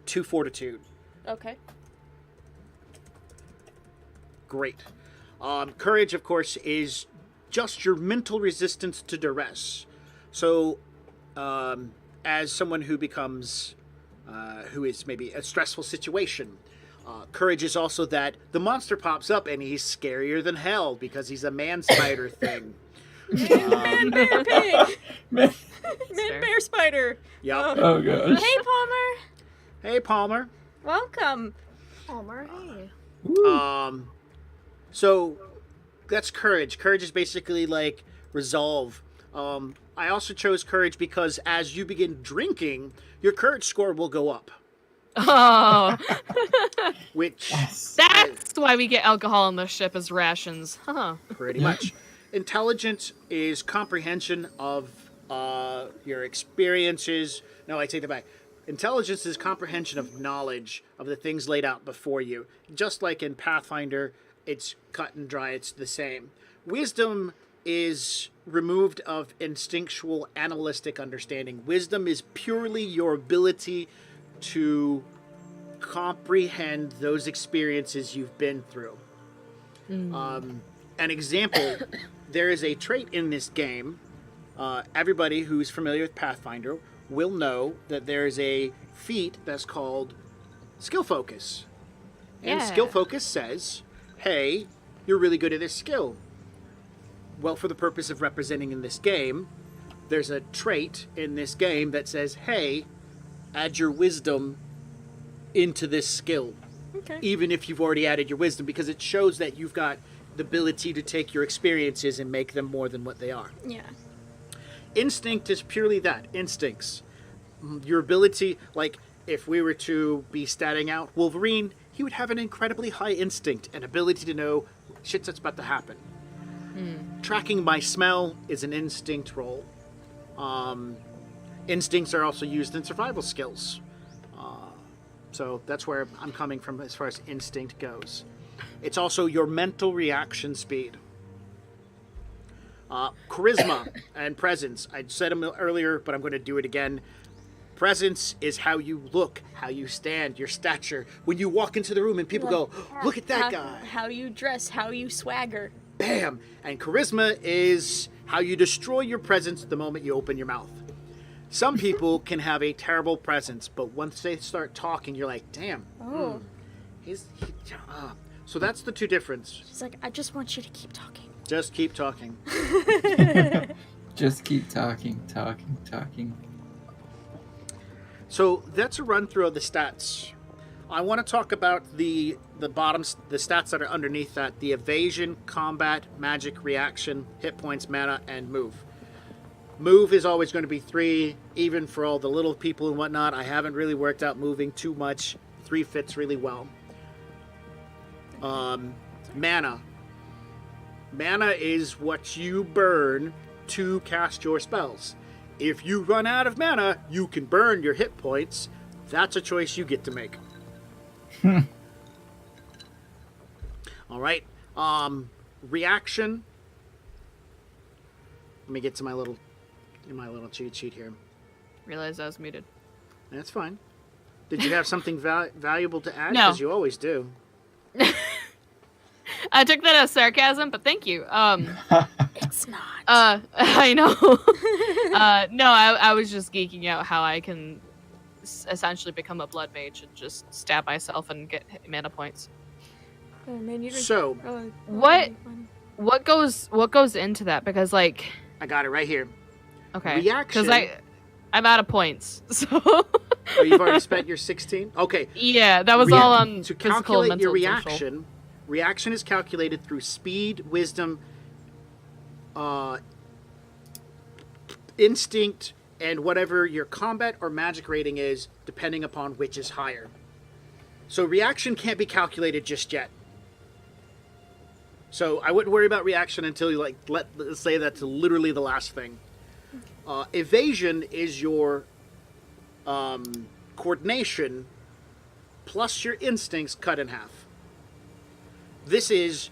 S2: to fortitude.
S1: Okay.
S2: Great. Courage, of course, is just your mental resistance to duress. So, as someone who becomes, who is maybe a stressful situation, courage is also that the monster pops up and he's scarier than hell because he's a man spider thing.
S1: Man bear pig. Man bear spider.
S2: Yep.
S4: Oh gosh.
S1: Hey Palmer.
S2: Hey Palmer.
S1: Welcome.
S3: Palmer, hey.
S2: So that's courage. Courage is basically like resolve. I also chose courage because as you begin drinking, your courage score will go up.
S3: Oh.
S2: Which
S3: that's why we get alcohol on the ship as rations. Huh.
S2: Pretty much. Intelligence is comprehension of your experiences. No, I take that back. Intelligence is comprehension of knowledge of the things laid out before you. Just like in Pathfinder, it's cut and dry. It's the same. Wisdom is removed of instinctual analytic understanding. Wisdom is purely your ability to comprehend those experiences you've been through. An example, there is a trait in this game. Everybody who's familiar with Pathfinder will know that there is a feat that's called skill focus. And skill focus says, hey, you're really good at this skill. Well, for the purpose of representing in this game, there's a trait in this game that says, hey, add your wisdom into this skill.
S1: Okay.
S2: Even if you've already added your wisdom, because it shows that you've got the ability to take your experiences and make them more than what they are.
S1: Yeah.
S2: Instinct is purely that, instincts. Your ability, like if we were to be statting out Wolverine, he would have an incredibly high instinct and ability to know shit that's about to happen. Tracking by smell is an instinct roll. Instincts are also used in survival skills. So that's where I'm coming from as far as instinct goes. It's also your mental reaction speed. Charisma and presence. I said them earlier, but I'm going to do it again. Presence is how you look, how you stand, your stature. When you walk into the room and people go, look at that guy.
S1: How you dress, how you swagger.
S2: Bam! And charisma is how you destroy your presence the moment you open your mouth. Some people can have a terrible presence, but once they start talking, you're like, damn.
S1: Oh.
S2: So that's the two differences.
S1: She's like, I just want you to keep talking.
S2: Just keep talking.
S4: Just keep talking.
S2: So that's a run through of the stats. I want to talk about the bottoms, the stats that are underneath that: the evasion, combat, magic, reaction, hit points, mana, and move. Move is always going to be 3, even for all the little people and whatnot. I haven't really worked out moving too much. 3 fits really well. Mana. Mana is what you burn to cast your spells. If you run out of mana, you can burn your hit points. That's a choice you get to make. All right. Reaction. Let me get to my little cheat sheet here.
S3: Realized I was muted.
S2: That's fine. Did you have something valuable to add?
S3: No.
S2: Because you always do.
S3: I took that as sarcasm, but thank you.
S1: It's not.
S3: I know. No, I was just geeking out how I can essentially become a blood mage and just stab myself and get mana points.
S1: Oh, man,
S2: So,
S3: what goes into that? Because like,
S2: I got it right here.
S3: Okay.
S2: Reaction.
S3: Because I'm out of points. So.
S2: Oh, you've already spent your 16? Okay.
S3: Yeah, that was all on
S2: to
S3: physical
S2: calculate
S3: and
S2: your
S3: mental
S2: reaction. Reaction is calculated through speed, wisdom, instinct, and whatever your combat or magic rating is, depending upon which is higher. So reaction can't be calculated just yet. So I wouldn't worry about reaction until you let's say that's literally the last thing. Evasion is your coordination plus your instincts cut in half. This is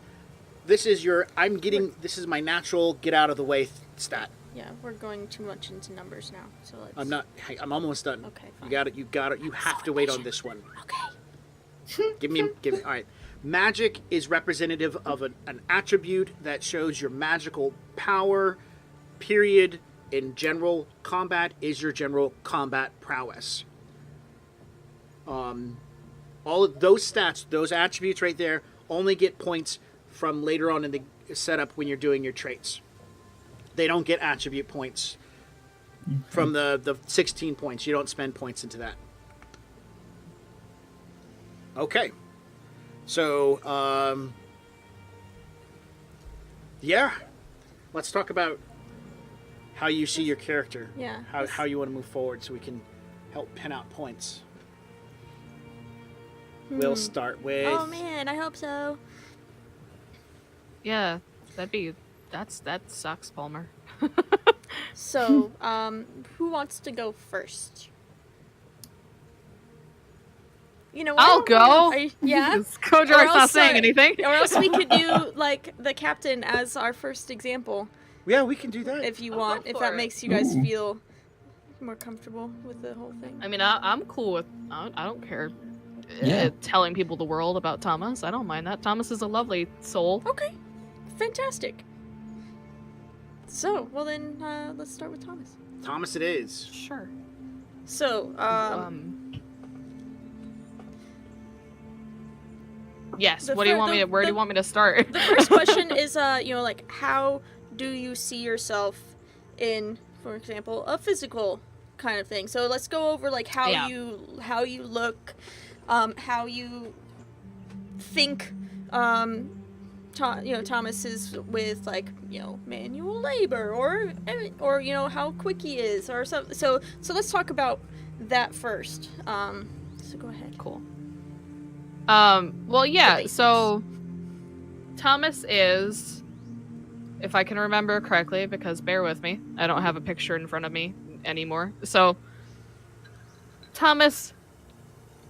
S2: your this is my natural get out of the way stat.
S1: Yeah, we're going too much into numbers now. So let's.
S2: I'm almost done.
S1: Okay, fine.
S2: You have to wait on this one.
S1: Okay.
S2: Give me. All right. magic is representative of an attribute that shows your magical power, period. In general combat is your general combat prowess. All of those stats, those attributes right there, only get points from later on in the setup when you're doing your traits. They don't get attribute points from the 16 points. You don't spend points into that. Okay. So, yeah. Let's talk about how you see your character.
S1: Yeah.
S2: How you want to move forward so we can help pin out points. We'll start with...
S1: Oh man, I hope so.
S3: Yeah, that sucks, Palmer.
S1: So, who wants to go first? You know what?
S3: I'll go.
S1: Yeah.
S3: Codrar's not saying anything.
S1: Or else we could do like the captain as our first example.
S2: Yeah, we can do that.
S1: If you want, if that makes you guys feel more comfortable with the whole thing.
S3: I mean, I'm cool with. I don't care. Telling people the world about Thomas. I don't mind that. Thomas is a lovely soul.
S1: Okay. Fantastic. So, well then, let's start with Thomas.
S2: Thomas it is.
S3: Sure.
S1: So,
S3: yes. What do you want me to? Where do you want me to start?
S1: The first question is, like, how do you see yourself in, for example, a physical kind of thing? So let's go over like how you look, how you think. Thomas is with like manual labor or how quick he is or something. So let's talk about that first. So go ahead.
S3: Cool. Well, yeah. So Thomas is, if I can remember correctly, because bear with me, I don't have a picture in front of me anymore. So Thomas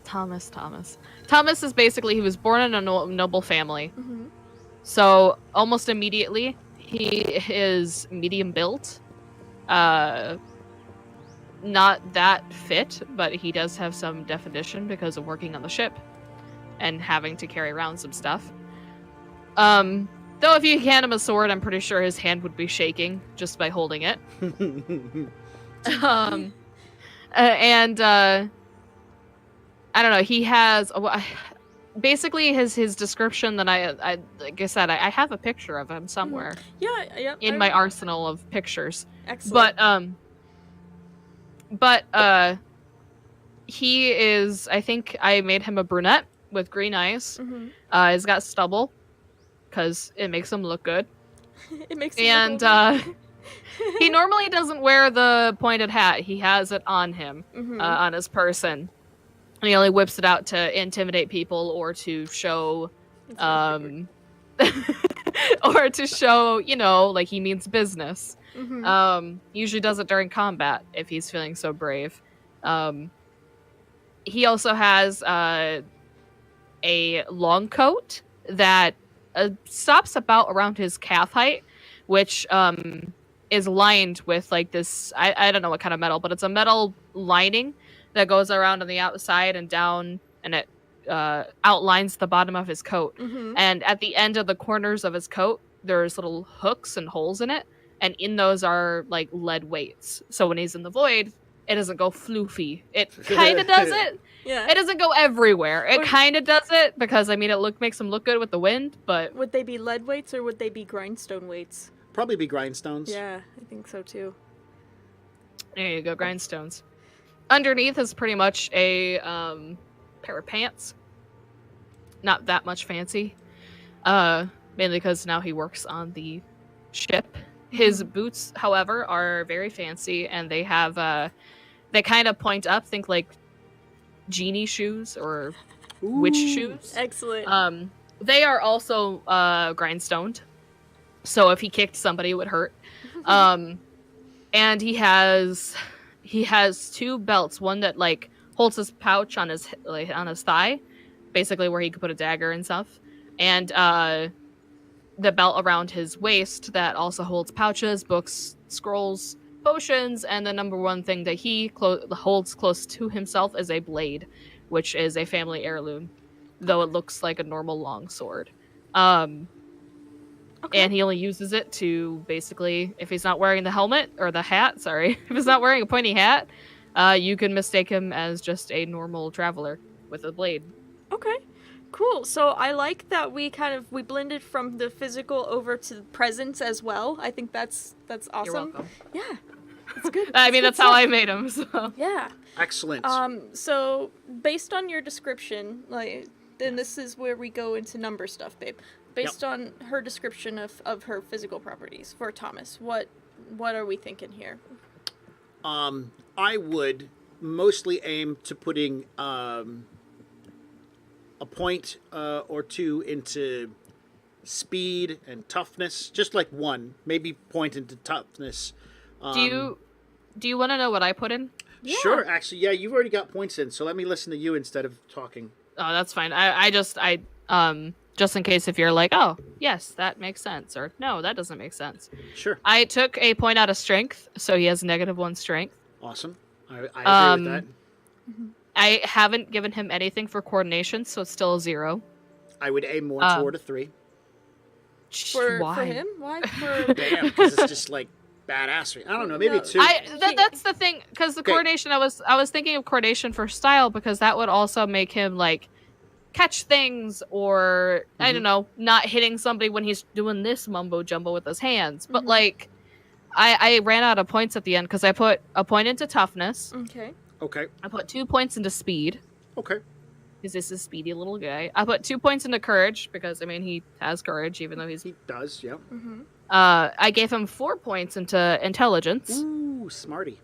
S3: is basically, he was born in a noble family.
S1: Mm-hmm.
S3: So almost immediately he is medium built, not that fit, but he does have some definition because of working on the ship and having to carry around some stuff. Though if you hand him a sword, I'm pretty sure his hand would be shaking just by holding it. I don't know. He has basically his description that I like I said, I have a picture of him somewhere.
S1: Yeah.
S3: In my arsenal of pictures.
S1: Excellent.
S3: But he is. I think I made him a brunette with green eyes.
S1: Mm-hmm.
S3: He's got stubble because it makes him look good.
S1: It makes
S3: him he normally doesn't wear the pointed hat. He has it on him, on his person. And he only whips it out to intimidate people or to show, or to show, like he means business.
S1: Mm-hmm.
S3: Usually does it during combat if he's feeling so brave. He also has a long coat that stops about around his calf height, which is lined with like this, I don't know what kind of metal, but it's a metal lining that goes around on the outside and down, and it outlines the bottom of his coat.
S1: Mm-hmm.
S3: And at the end of the corners of his coat, there's little hooks and holes in it, and in those are like lead weights. So when he's in the void, it doesn't go floofy. It kind of does it.
S1: Yeah.
S3: It doesn't go everywhere. It kind of does it because it makes him look good with the wind. But
S1: would they be lead weights or would they be grindstone weights?
S2: Probably be grindstones.
S1: Yeah, I think so too.
S3: There you go, grindstones. Underneath is pretty much a pair of pants. Not that much fancy. Mainly because now he works on the ship. His boots, however, are very fancy, and they have they kind of point up. Think like genie shoes or witch shoes.
S1: Excellent.
S3: They are also grindstoned, so if he kicked somebody, it would hurt. And he has two belts. One that like holds his pouch on his thigh, basically where he could put a dagger and stuff, and the belt around his waist that also holds pouches, books, scrolls, potions, and the number one thing that he holds close to himself is a blade, which is a family heirloom. though it looks like a normal longsword.
S1: Okay.
S3: And he only uses it to basically, if he's not wearing the helmet or the hat, sorry, if he's not wearing a pointy hat, you can mistake him as just a normal traveler with a blade.
S1: Okay, cool. So I like that we blended from the physical over to the presence as well. I think that's awesome.
S3: You're welcome.
S1: Yeah, it's good.
S3: I mean, that's how I made him. So.
S1: Yeah.
S2: Excellent.
S1: So based on your description, then this is where we go into number stuff, babe. Based on her description of her physical properties for Thomas, what are we thinking here?
S2: I would mostly aim to putting a point or two into speed and toughness, just like one, maybe point into toughness.
S3: Do you want to know what I put in?
S1: Yeah.
S2: Sure, actually, yeah, you've already got points in, so let me listen to you instead of talking.
S3: Oh, that's fine. I just in case if you're like, oh, yes, that makes sense, or no, that doesn't make sense.
S2: Sure.
S3: I took a point out of strength, so he has -1 strength.
S2: Awesome. I agree with that.
S3: I haven't given him anything for coordination, so it's still a 0.
S2: I would aim more toward a 3.
S1: For him? Why? For...
S2: Damn, because it's just like badassery. I don't know, maybe 2.
S3: That's the thing, because the coordination, I was thinking of coordination for style, because that would also make him like catch things, or I don't know, not hitting somebody when he's doing this mumbo jumbo with his hands. But like, I ran out of points at the end because I put a point into toughness.
S2: Okay.
S3: I put 2 points into speed.
S2: Okay.
S3: Because this is a speedy little guy. I put 2 points into courage because I mean he has courage even though he
S2: does. Yeah.
S3: I gave him 4 points into intelligence.
S2: Ooh, smarty.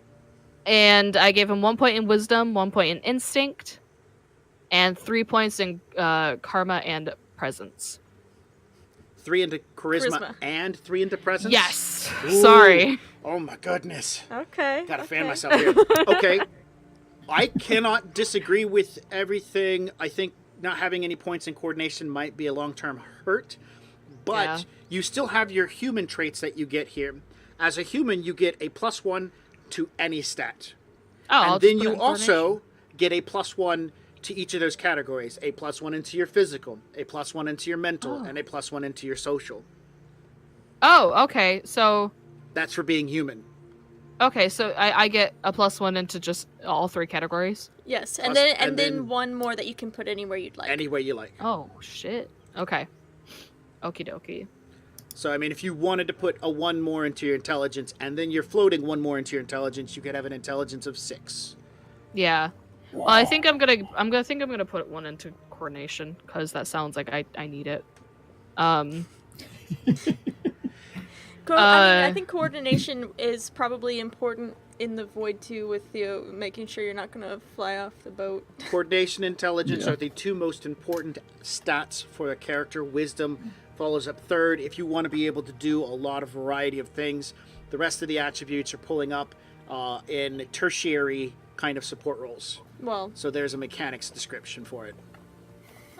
S3: And I gave him 1 point in wisdom, 1 point in instinct, and 3 points in karma and presence.
S2: 3 into charisma and 3 into presence?
S3: Yes.
S2: Ooh.
S3: Sorry.
S2: Oh my goodness.
S1: Okay.
S2: Gotta fan myself here. Okay. I cannot disagree with everything. I think not having any points in coordination might be a long-term hurt. But you still have your human traits that you get here. As a human, you get a +1 to any stat.
S3: Oh,
S2: and then you also get a +1 to each of those categories. A +1 into your physical, a +1 into your mental, and a +1 into your social.
S3: Oh, okay. So
S2: that's for being human.
S3: Okay, so I get a +1 into just all 3 categories?
S1: Yes, and then one more that you can put anywhere you'd like.
S2: Any way you like.
S3: Oh, shit. Okay. Okie dokie.
S2: So, I mean, if you wanted to put a 1 more into your intelligence, and then you're floating 1 more into your intelligence, you could have an intelligence of 6.
S3: Yeah. Wow. Well, I think I'm gonna put 1 into coordination because that sounds like I need it.
S1: I think coordination is probably important in the void too, with making sure you're not gonna fly off the boat.
S2: Coordination, intelligence are the 2 most important stats for a character. Wisdom follows up third. If you want to be able to do a lot of variety of things, the rest of the attributes are pulling up in tertiary kind of support roles.
S1: Well,
S2: so there's a mechanics description for it.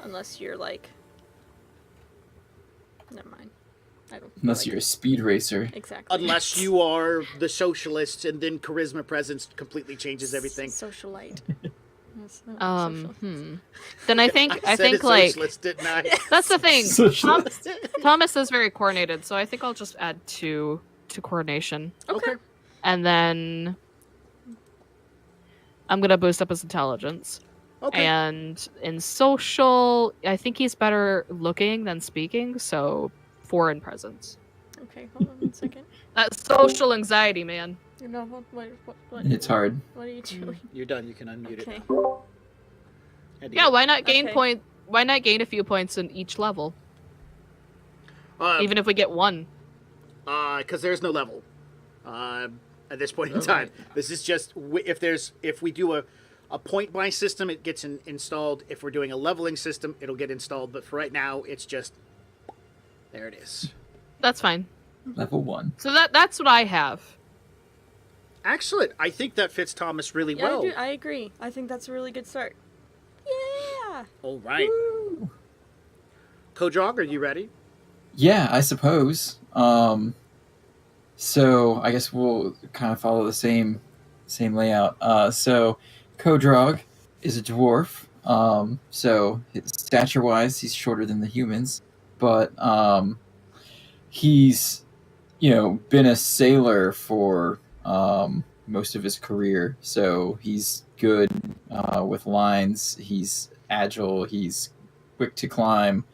S1: Unless you're like, never mind.
S4: Unless you're a speed racer.
S1: Exactly.
S2: Unless you are the socialist, and then charisma presence completely changes everything.
S1: Socialite.
S3: Then I think like
S2: socialist, didn't I?
S3: That's the thing. Thomas is very coordinated, so I think I'll just add 2 to coordination.
S2: Okay.
S3: And then I'm gonna boost up his intelligence.
S2: Okay.
S3: And in social, I think he's better looking than speaking, so 4 in presence.
S1: Okay, hold on 1 second.
S3: That's social anxiety, man.
S1: No, what?
S4: It's hard.
S1: What are you doing?
S2: You're done. You can unmute it.
S3: Yeah, why not gain point? Why not gain a few points in each level? Even if we get 1.
S2: Because there's no level at this point in time. This is just if we do a point buy system, it gets installed. If we're doing a leveling system, it'll get installed. But for right now, it's just there. It is.
S3: That's fine.
S4: Level 1.
S3: So that's what I have.
S2: Excellent. I think that fits Thomas really well.
S1: I agree. I think that's a really good start. Yeah.
S2: All right. Kodrog, are you ready?
S4: Yeah, I suppose. So I guess we'll kind of follow the same layout. So Kodrog is a dwarf So stature-wise, he's shorter than the humans, but he's been a sailor for most of his career, so he's good with lines. He's agile. He's quick to climb.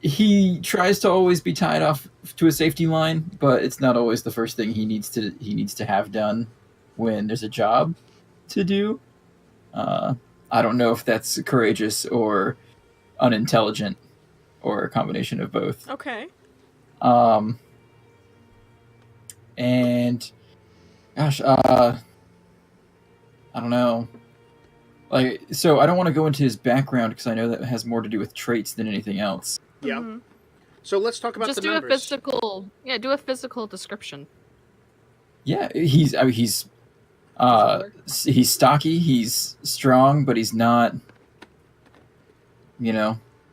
S4: He tries to always be tied off to a safety line, but it's not always the first thing he needs to have done when there's a job to do. I don't know if that's courageous or unintelligent or a combination of both.
S1: Okay.
S4: And gosh, I don't know. So I don't want to go into his background because I know that has more to do with traits than anything else.
S2: Yeah. Mm-hmm. So let's talk about
S3: just
S2: the numbers.
S3: Do a physical description.
S4: Yeah, he's stocky, he's strong, but he's not,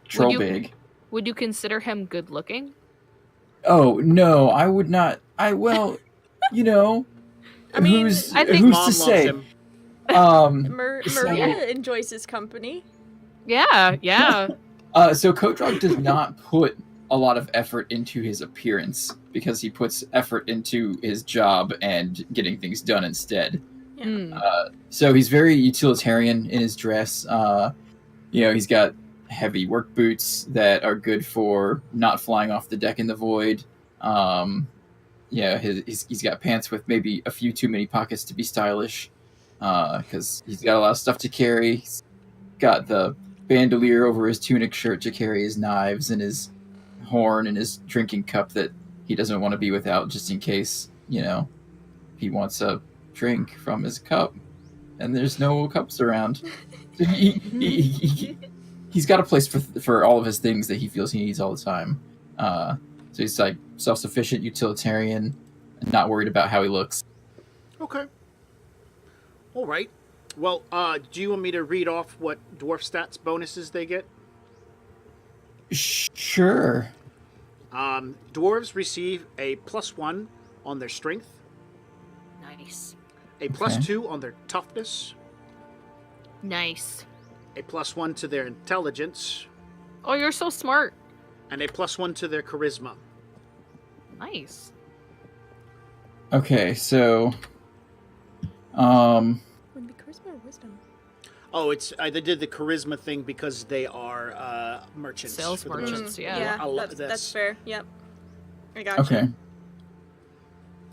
S4: troll big.
S3: Would you consider him good looking?
S4: Oh, no, I would not. I mean, who's to say?
S1: Maria enjoys his company.
S3: Yeah.
S4: So Kodrog does not put a lot of effort into his appearance because he puts effort into his job and getting things done instead. Yeah. So he's very utilitarian in his dress. He's got heavy work boots that are good for not flying off the deck in the void. He's got pants with maybe a few too many pockets to be stylish because he's got a lot of stuff to carry. He's got the bandolier over his tunic shirt to carry his knives and his horn and his drinking cup that he doesn't want to be without just in case, he wants a drink from his cup and there's no cups around. So he's got a place for all of his things that he feels he needs all the time. So he's like self-sufficient, utilitarian, and not worried about how he looks.
S2: Okay. All right. Well, do you want me to read off what dwarf stats bonuses they get?
S4: Sure.
S2: Dwarves receive a +1 on their strength.
S3: Nice.
S2: A +2 on their toughness.
S3: Nice.
S2: A +1 to their intelligence.
S3: Oh, you're so smart.
S2: And a +1 to their charisma.
S3: Nice.
S4: Okay, so
S1: would it be charisma or wisdom?
S2: Oh, it's they did the charisma thing because they are merchants.
S3: Sales merchants, yeah.
S1: That's fair. Yep. I got
S4: Okay.
S1: you.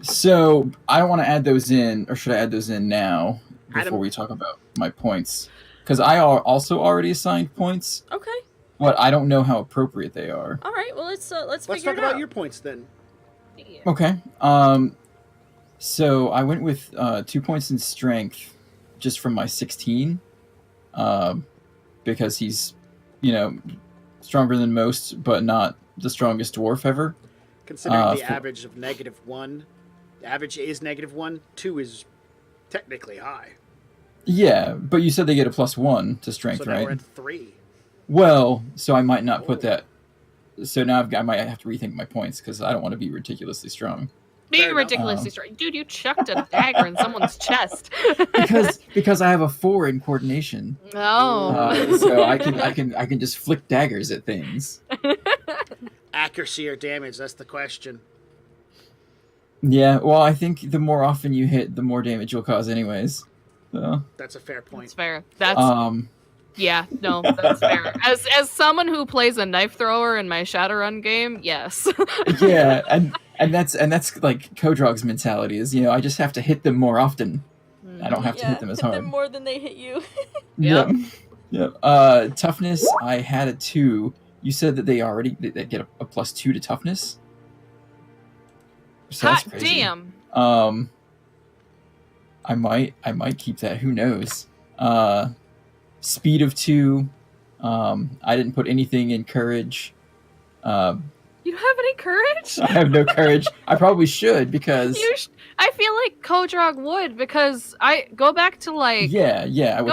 S4: So I want to add those in, or should I add those in now before we talk about my points? Because I also already assigned points.
S1: Okay.
S4: But I don't know how appropriate they are.
S1: All right. Well, let's figure it out.
S2: Let's talk about your points then.
S1: Yeah.
S4: Okay. So I went with 2 points in strength, just from my 16, because he's, stronger than most, but not the strongest dwarf ever.
S2: Considering the average of -1, the average is -1. 2 is technically high.
S4: Yeah, but you said they get a +1 to strength,
S2: so now
S4: right?
S2: we're at 3.
S4: Well, so I might not put that. So now I might have to rethink my points because I don't want to be ridiculously strong.
S3: Being ridiculously strong, dude! You chucked a dagger in someone's chest.
S4: because I have a 4 in coordination.
S3: Oh.
S4: So I can just flick daggers at things.
S2: Accuracy or damage? That's the question.
S4: Yeah, well, I think the more often you hit, the more damage you'll cause, anyways. So.
S2: That's a fair point.
S3: That's fair. Yeah, no, that's fair. As someone who plays a knife thrower in my Shadowrun game, yes.
S4: Yeah, and that's like Kodrog's mentality is, I just have to hit them more often. I don't have to hit them as hard.
S1: Hit them more than they hit you.
S3: Yep.
S4: Toughness, I had a 2. You said that they get a +2 to toughness. So
S3: Hot damn.
S4: I might keep that. Who knows? Speed of 2. I didn't put anything in courage.
S3: You don't have any courage?
S4: I have no courage. I probably should because
S3: I feel like Kodrog would because I go back to like
S4: I would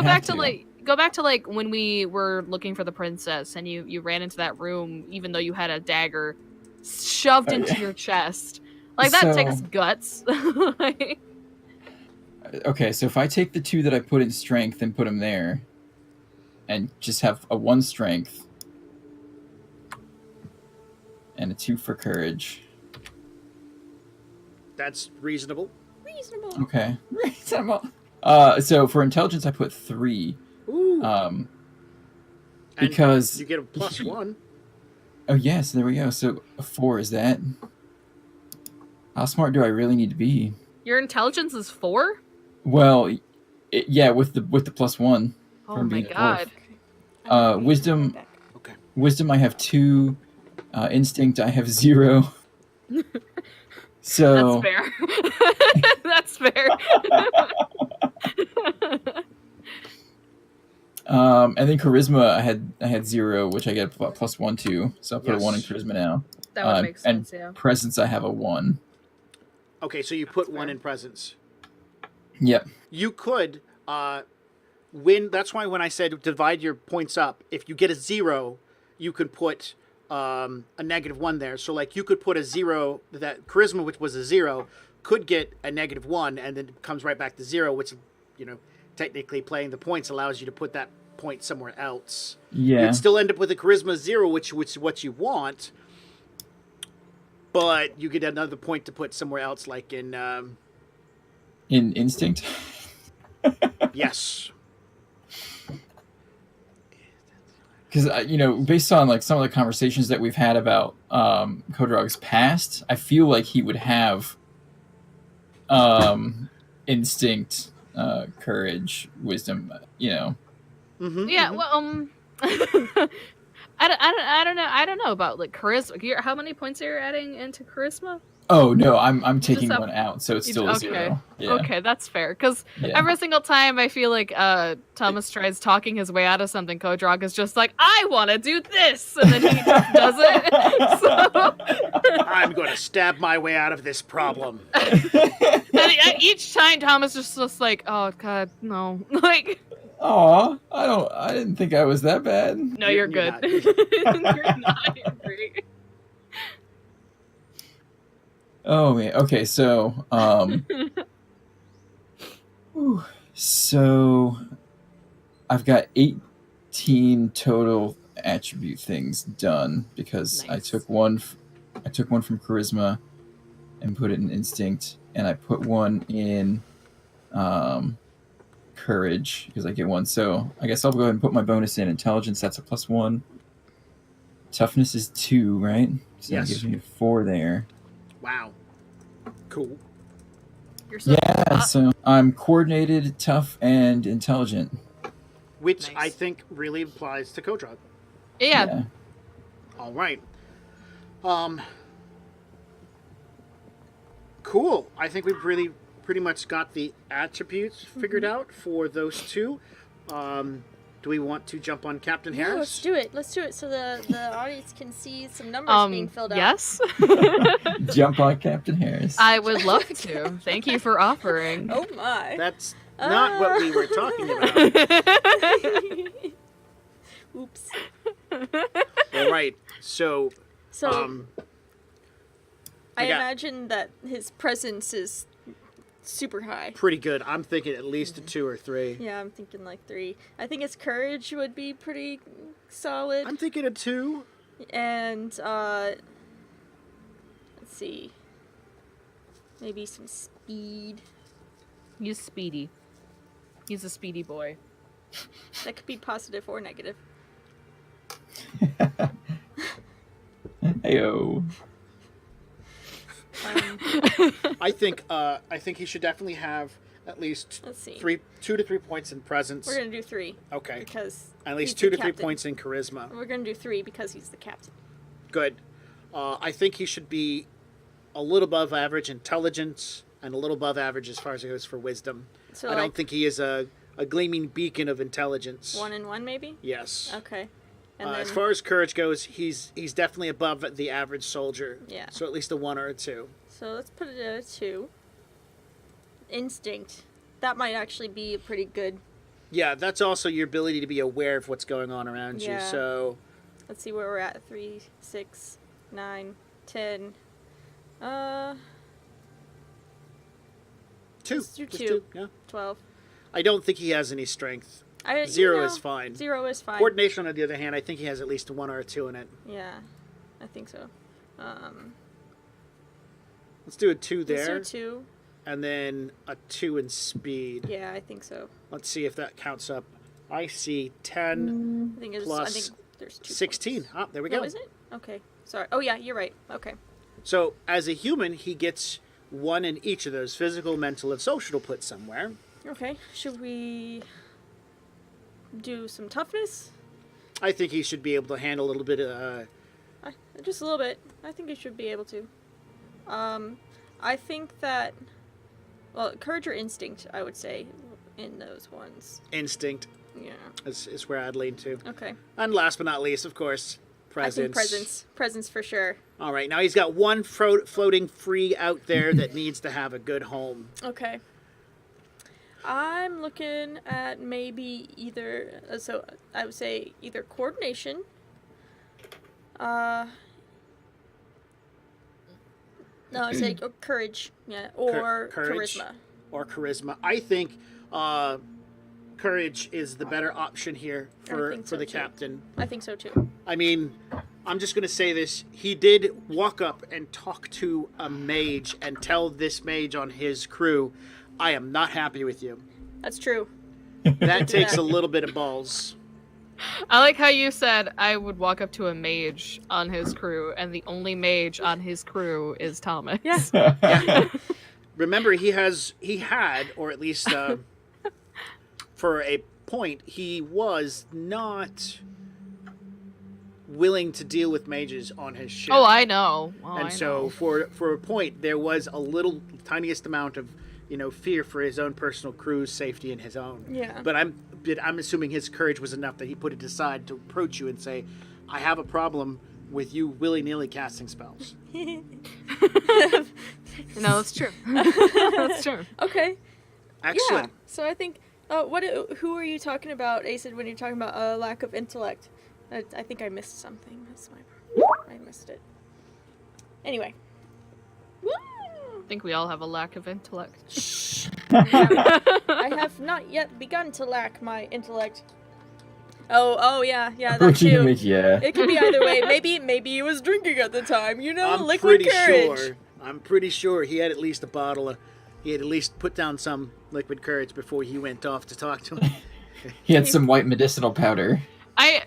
S3: go back to like when we were looking for the princess and you ran into that room even though you had a dagger shoved into your chest. Like that takes guts.
S4: Okay, so if I take the 2 that I put in strength and put them there, and just have a 1 strength and a 2 for courage.
S2: That's reasonable.
S1: Reasonable.
S4: Okay. Reasonable. So for intelligence, I put 3.
S2: Ooh.
S4: Because
S2: and you get a +1.
S4: Oh yes, there we go. So a 4 is that. How smart do I really need to be?
S3: Your intelligence is 4?
S4: Well, yeah, with the +1.
S3: Oh my god.
S4: Wisdom.
S2: Okay.
S4: Wisdom, I have 2. Instinct, I have 0. So
S3: that's fair. That's fair.
S4: And then charisma, I had 0, which I get a +1 to. So I'll put a 1 in charisma now.
S3: That would make sense.
S4: And
S3: yeah.
S4: presence, I have a 1.
S2: Okay, so you put 1 in presence.
S4: Yep.
S2: You could win. That's why when I said divide your points up, if you get a 0, you could put a -1 there. So like you could put a 0, that charisma, which was a 0, could get a -1, and then it comes right back to 0, which, technically playing the points allows you to put that point somewhere else.
S4: Yeah.
S2: You'd still end up with a charisma 0, which is what you want, but you get another point to put somewhere else, like in
S4: instinct.
S2: Yes.
S4: Because based on like some of the conversations that we've had about Kodrog's past, I feel like he would have instinct, courage, wisdom.
S2: Mm-hmm,
S3: Yeah.
S2: mm-hmm.
S3: Well, I don't know about like charisma. How many points are you adding into charisma?
S4: Oh no, I'm taking 1 out, so it's still a
S3: okay.
S4: 0. Yeah.
S3: Okay, that's fair. Because every single time I feel like Thomas tries talking his way out of something, Kodrog is just like, I want to do this, and then he just does it. So...
S2: I'm going to stab my way out of this problem.
S3: And each time Thomas is just like, oh god, no, like.
S4: Aw, I didn't think I was that bad.
S3: No, you're good. You're not. You're great.
S4: Oh man. Okay, so so I've got 18 total attribute things done because
S3: nice.
S4: I took one from charisma and put it in instinct, and I put 1 in courage because I get 1. So I guess I'll go ahead and put my bonus in intelligence. That's a +1. Toughness is 2, right? So
S2: yes.
S4: That gives me 4 there.
S2: Wow. Cool.
S3: You're so
S4: so I'm coordinated, tough, and intelligent.
S2: Which
S3: nice.
S2: I think really applies to Kodrog.
S3: Yeah.
S2: All right. Cool. I think we've really pretty much got the attributes figured out for those 2. Do we want to jump on Captain Harris?
S1: Yeah, let's do it. Let's do it so the audience can see some numbers being filled out.
S3: Yes.
S4: Jump on Captain Harris.
S3: I would love to. Thank you for offering.
S1: Oh my.
S2: That's not what we were talking about.
S1: Oops.
S2: All right. So
S1: I imagine that his presence is super high.
S2: Pretty good. I'm thinking at least a 2 or 3.
S1: Yeah, I'm thinking like 3. I think his courage would be pretty solid.
S2: I'm thinking a 2.
S1: And let's see. Maybe some speed.
S3: He's speedy. He's a speedy boy.
S1: That could be positive or negative.
S4: Heyo.
S2: I think he should definitely have at least 2 to 3 points in presence.
S1: We're gonna do 3.
S2: Okay.
S1: Because
S2: at least 2 to 3 points in charisma.
S1: We're gonna do 3 because he's the captain.
S2: Good. I think he should be a little above average intelligence and a little above average as far as it goes for wisdom. So I don't think he is a gleaming beacon of intelligence.
S1: 1 and 1 maybe?
S2: Yes.
S1: Okay. And
S2: as far as courage goes, he's definitely above the average soldier.
S1: Yeah.
S2: So at least a 1 or a 2.
S1: So let's put it at a 2. Instinct. That might actually be a pretty good.
S2: Yeah, that's also your ability to be aware of what's going on around you. So
S1: let's see where we're at. 3, 6, 9, 10.
S2: 2.
S1: Let's do
S2: Just
S1: 2.
S2: 2. Yeah.
S1: 12.
S2: I don't think he has any strength. 0 is fine.
S1: 0 is fine.
S2: Coordination, on the other hand, I think he has at least a 1 or a 2 in it.
S1: Yeah, I think so.
S2: Let's do a 2 there.
S1: Let's do 2.
S2: And then a 2 in speed.
S1: Yeah, I think so.
S2: Let's see if that counts up. I see 10
S1: I think
S2: plus
S1: there's 2
S2: 16.
S1: points.
S2: Ah, there we go.
S1: Oh, is it? Okay. Sorry. Oh, yeah, you're right. Okay.
S2: So, as a human, he gets 1 in each of those: physical, mental, and social, to put somewhere.
S1: Okay. Should we do some toughness?
S2: I think he should be able to handle a little bit
S1: just a little bit. I think he should be able to. I think that, well, courage or instinct, I would say, in those ones.
S2: instinct.
S1: Yeah.
S2: Is where I'd lean to.
S1: Okay.
S2: And last but not least, of course, presence.
S1: I think presence. Presence for sure.
S2: All right, now he's got 1 floating free out there that needs to have a good home.
S1: Okay. I'm looking at maybe either, so I would say either coordination, no, I'd say courage, yeah, or
S2: Courage.
S1: charisma.
S2: Or charisma. I think courage is the better option here for the captain.
S1: I think so too.
S2: I mean, I'm just going to say this. He did walk up and talk to a mage and tell this mage on his crew, I am not happy with you.
S1: That's true.
S2: That takes a little bit of balls.
S3: I like how you said I would walk up to a mage on his crew, and the only mage on his crew is Thomas.
S1: Yeah.
S2: Remember, he had, or at least for a point, he was not willing to deal with mages on his ship.
S3: Oh, I know.
S2: For a point, there was a little tiniest amount of fear for his own personal crew's safety and his own.
S1: Yeah.
S2: But I'm assuming his courage was enough that he put it aside to approach you and say, I have a problem with you willy-nilly casting spells.
S3: No, that's true. That's true.
S1: Okay.
S2: Excellent.
S1: Yeah. So I think, who are you talking about, Acid, when you're talking about a lack of intellect? I think I missed something. That's my problem. I missed it. Anyway. Woo!
S3: I think we all have a lack of intellect.
S1: I have not yet begun to lack my intellect. Oh yeah, that too.
S4: Yeah.
S1: It could be either way. Maybe he was drinking at the time.
S2: I'm
S1: Courage.
S2: I'm pretty sure he had at least a bottle of. He had at least put down some liquid courage before he went off to talk to him.
S4: He had some white medicinal powder.
S3: I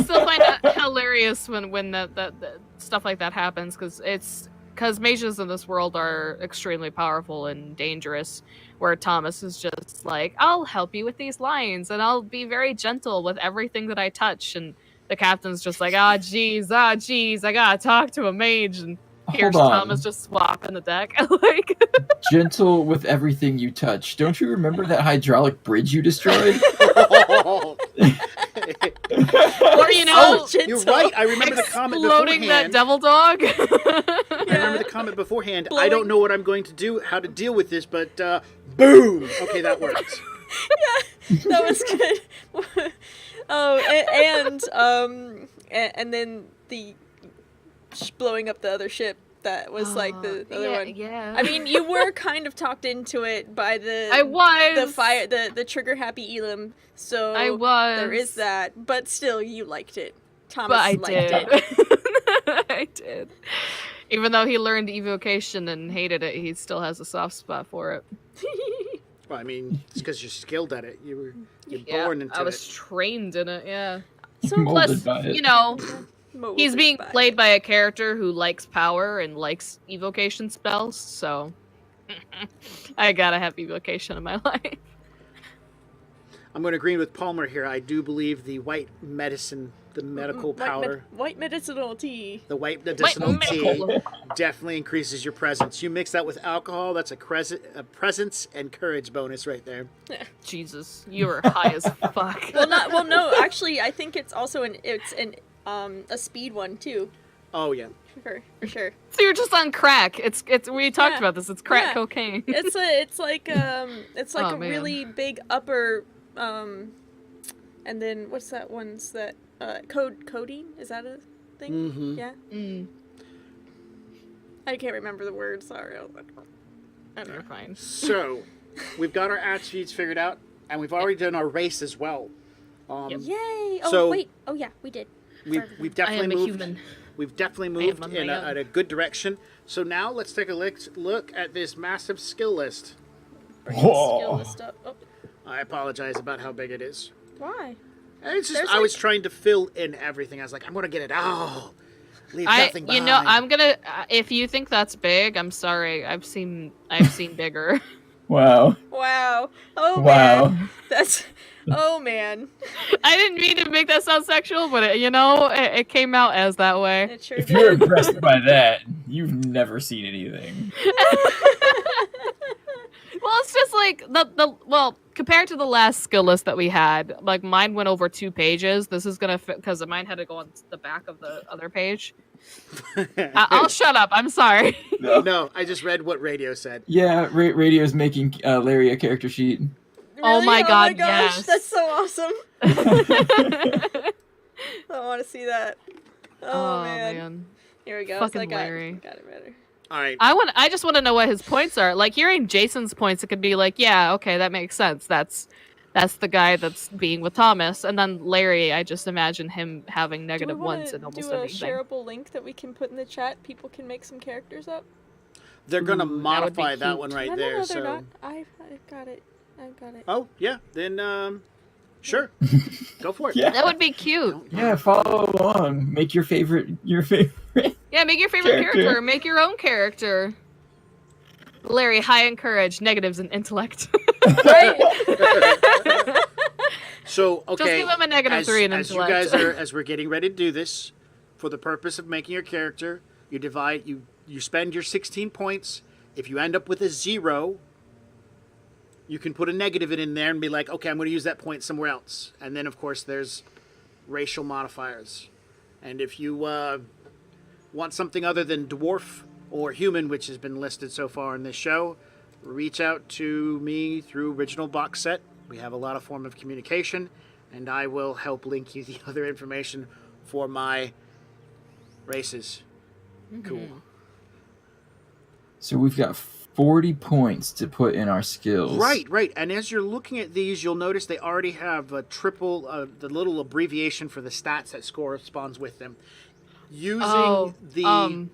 S3: still find that hilarious when that stuff like that happens, because mages in this world are extremely powerful and dangerous, where Thomas is just like, I'll help you with these lines, and I'll be very gentle with everything that I touch, and the captain's just like, geez, I gotta talk to a mage, and here's Thomas just swapping the deck. Like,
S4: gentle with everything you touch. Don't you remember that hydraulic bridge you destroyed?
S3: Or,
S2: you're right. I remember the comment beforehand.
S3: Exploding that devil dog.
S2: I remember the comment beforehand. I don't know what I'm going to do, how to deal with this, but boom. Okay, that works.
S1: Yeah, that was good. And then the blowing up the other ship. That was like the other one.
S3: Yeah.
S1: I mean, you were kind of talked into it by the fire, the trigger happy Elam. So
S3: I was.
S1: There is that, but still, you liked it. Thomas
S3: but I
S1: liked
S3: did.
S1: it.
S3: I did. Even though he learned evocation and hated it, he still has a soft spot for it.
S2: Well, I mean, it's because you're skilled at it. You're born into it.
S3: I was trained in it. Yeah.
S1: So
S3: plus, he's being played by a character who likes power and likes evocation spells, so I gotta have evocation in my life.
S2: I'm going to agree with Palmer here. I do believe the white medicine, the medical powder.
S1: White medicinal tea.
S2: The white medicinal tea definitely increases your presence. You mix that with alcohol, that's a presence and courage bonus right there.
S3: Jesus, you were high as fuck.
S1: Well, no, actually, I think it's also a speed one too.
S2: Oh yeah,
S1: for sure.
S3: So you're just on crack. It's we talked about this. It's crack cocaine.
S1: It's like a really big upper, and then what's that one's that codeine, is that a thing?
S2: Mm-hmm.
S1: Yeah.
S3: Mm.
S1: I can't remember the word. Sorry. I don't know.
S3: You're fine.
S2: So we've got our attributes figured out, and we've already done our race as well.
S1: Yay! Oh
S2: so
S1: wait. Oh yeah, we did.
S2: We've definitely moved.
S3: Human.
S2: We've definitely moved in a good direction. So now let's take a look at this massive skill list.
S1: Skill list up. Oh.
S2: I apologize about how big it is.
S1: Why?
S2: It's just I was trying to fill in everything. I was like, I'm gonna get it all. Leave nothing behind.
S3: I'm gonna. If you think that's big, I'm sorry. I've seen bigger.
S4: Wow.
S1: Wow. Oh
S4: Wow.
S1: man. That's. Oh man.
S3: I didn't mean to make that sound sexual, but it came out as that way.
S1: It sure
S4: If
S1: did.
S4: you're impressed by that, you've never seen anything.
S3: Well, it's just like compared to the last skill list that we had, like mine went over 2 pages. This is gonna fit because mine had to go on the back of the other page. I'll shut up. I'm sorry.
S2: No, I just read what Radio said.
S4: Yeah, Radio's making Larry a character sheet.
S1: Really?
S3: Oh my god,
S1: gosh,
S3: yes.
S1: that's so awesome. I want to see that. Oh man. Here we go.
S3: Fucking Larry.
S1: Got it better.
S2: All right.
S3: I just want to know what his points are. Like hearing Jason's points, it could be like, yeah, okay, that makes sense. That's the guy that's being with Thomas, and then Larry. I just imagine him having negative ones in almost everything.
S1: Do a shareable link that we can put in the chat? People can make some characters up.
S2: They're gonna modify that
S3: cute.
S2: one right
S1: No,
S2: there.
S1: they're
S2: So.
S1: not. I've got it. I've got it.
S2: Oh yeah, then sure, go for it.
S4: Yeah.
S3: That would be cute.
S4: Yeah, follow along. Make your favorite.
S3: Yeah, make your favorite
S4: Character.
S3: character. Make your own character. Larry, high in courage, negatives in intellect.
S1: Right.
S2: So okay,
S3: Just give him a -3 in
S2: as you
S3: intellect.
S2: guys are, as we're getting ready to do this, for the purpose of making your character, you divide. You spend your 16 points. If you end up with a 0, you can put a negative in there and be like, okay, I'm going to use that point somewhere else. And then, of course, there's racial modifiers. And if you want something other than dwarf or human, which has been listed so far in this show, reach out to me through Original Box Set. We have a lot of form of communication, and I will help link you the other information for my races. Mm-hmm. Cool.
S4: So we've got 40 points to put in our skills.
S2: Right. And as you're looking at these, you'll notice they already have a triple, the little abbreviation for the stats that corresponds with them. Using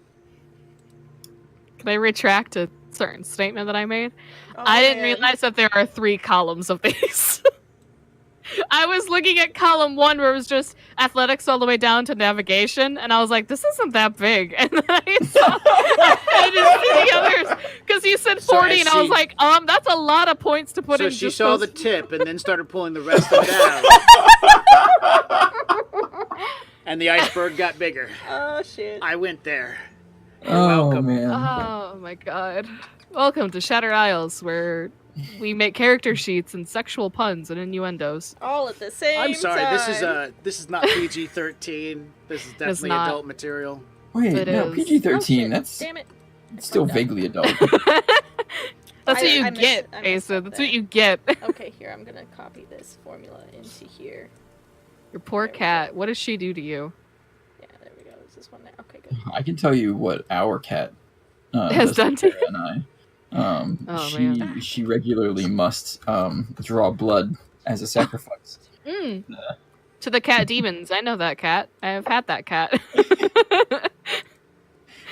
S3: Can I retract a certain statement that I made?
S1: Oh,
S3: I didn't
S1: man.
S3: realize that there are 3 columns of these. I was looking at column 1 where it was just athletics all the way down to navigation, and I was like, this isn't that big. And then I saw I didn't see the others because you said 40, and I was like, that's a lot of points to put in.
S2: So she
S3: just
S2: saw
S3: those...
S2: the tip and then started pulling the rest of it out. And the iceberg got bigger.
S1: Oh shit.
S2: I went there. You're
S4: Oh,
S2: welcome.
S4: man.
S3: Oh my god. Welcome to Shattered Isles, where we make character sheets and sexual puns and innuendos.
S1: All at the same
S2: I'm sorry.
S1: time.
S2: This is not PG-13. This is definitely
S3: not.
S2: adult material.
S4: Wait,
S3: It
S4: no,
S3: is.
S4: PG-13.
S1: Oh, shit.
S4: That's
S1: Damn it.
S4: still vaguely adult.
S3: That's what you
S1: I missed-
S3: get,
S1: I messed
S3: Asa.
S1: up
S3: That's
S1: there.
S3: what you get.
S1: Okay, here, I'm gonna copy this formula into here.
S3: Your poor
S1: There we
S3: cat. What does she do to you?
S1: Yeah, there we go. Is this one there? Okay, good.
S4: I can tell you what our cat
S3: Has
S4: does
S3: done
S4: to
S3: to
S4: Sarah and I.
S3: Oh,
S4: She regularly must draw blood as a sacrifice.
S3: To the cat demons. I know that cat. I have had that cat.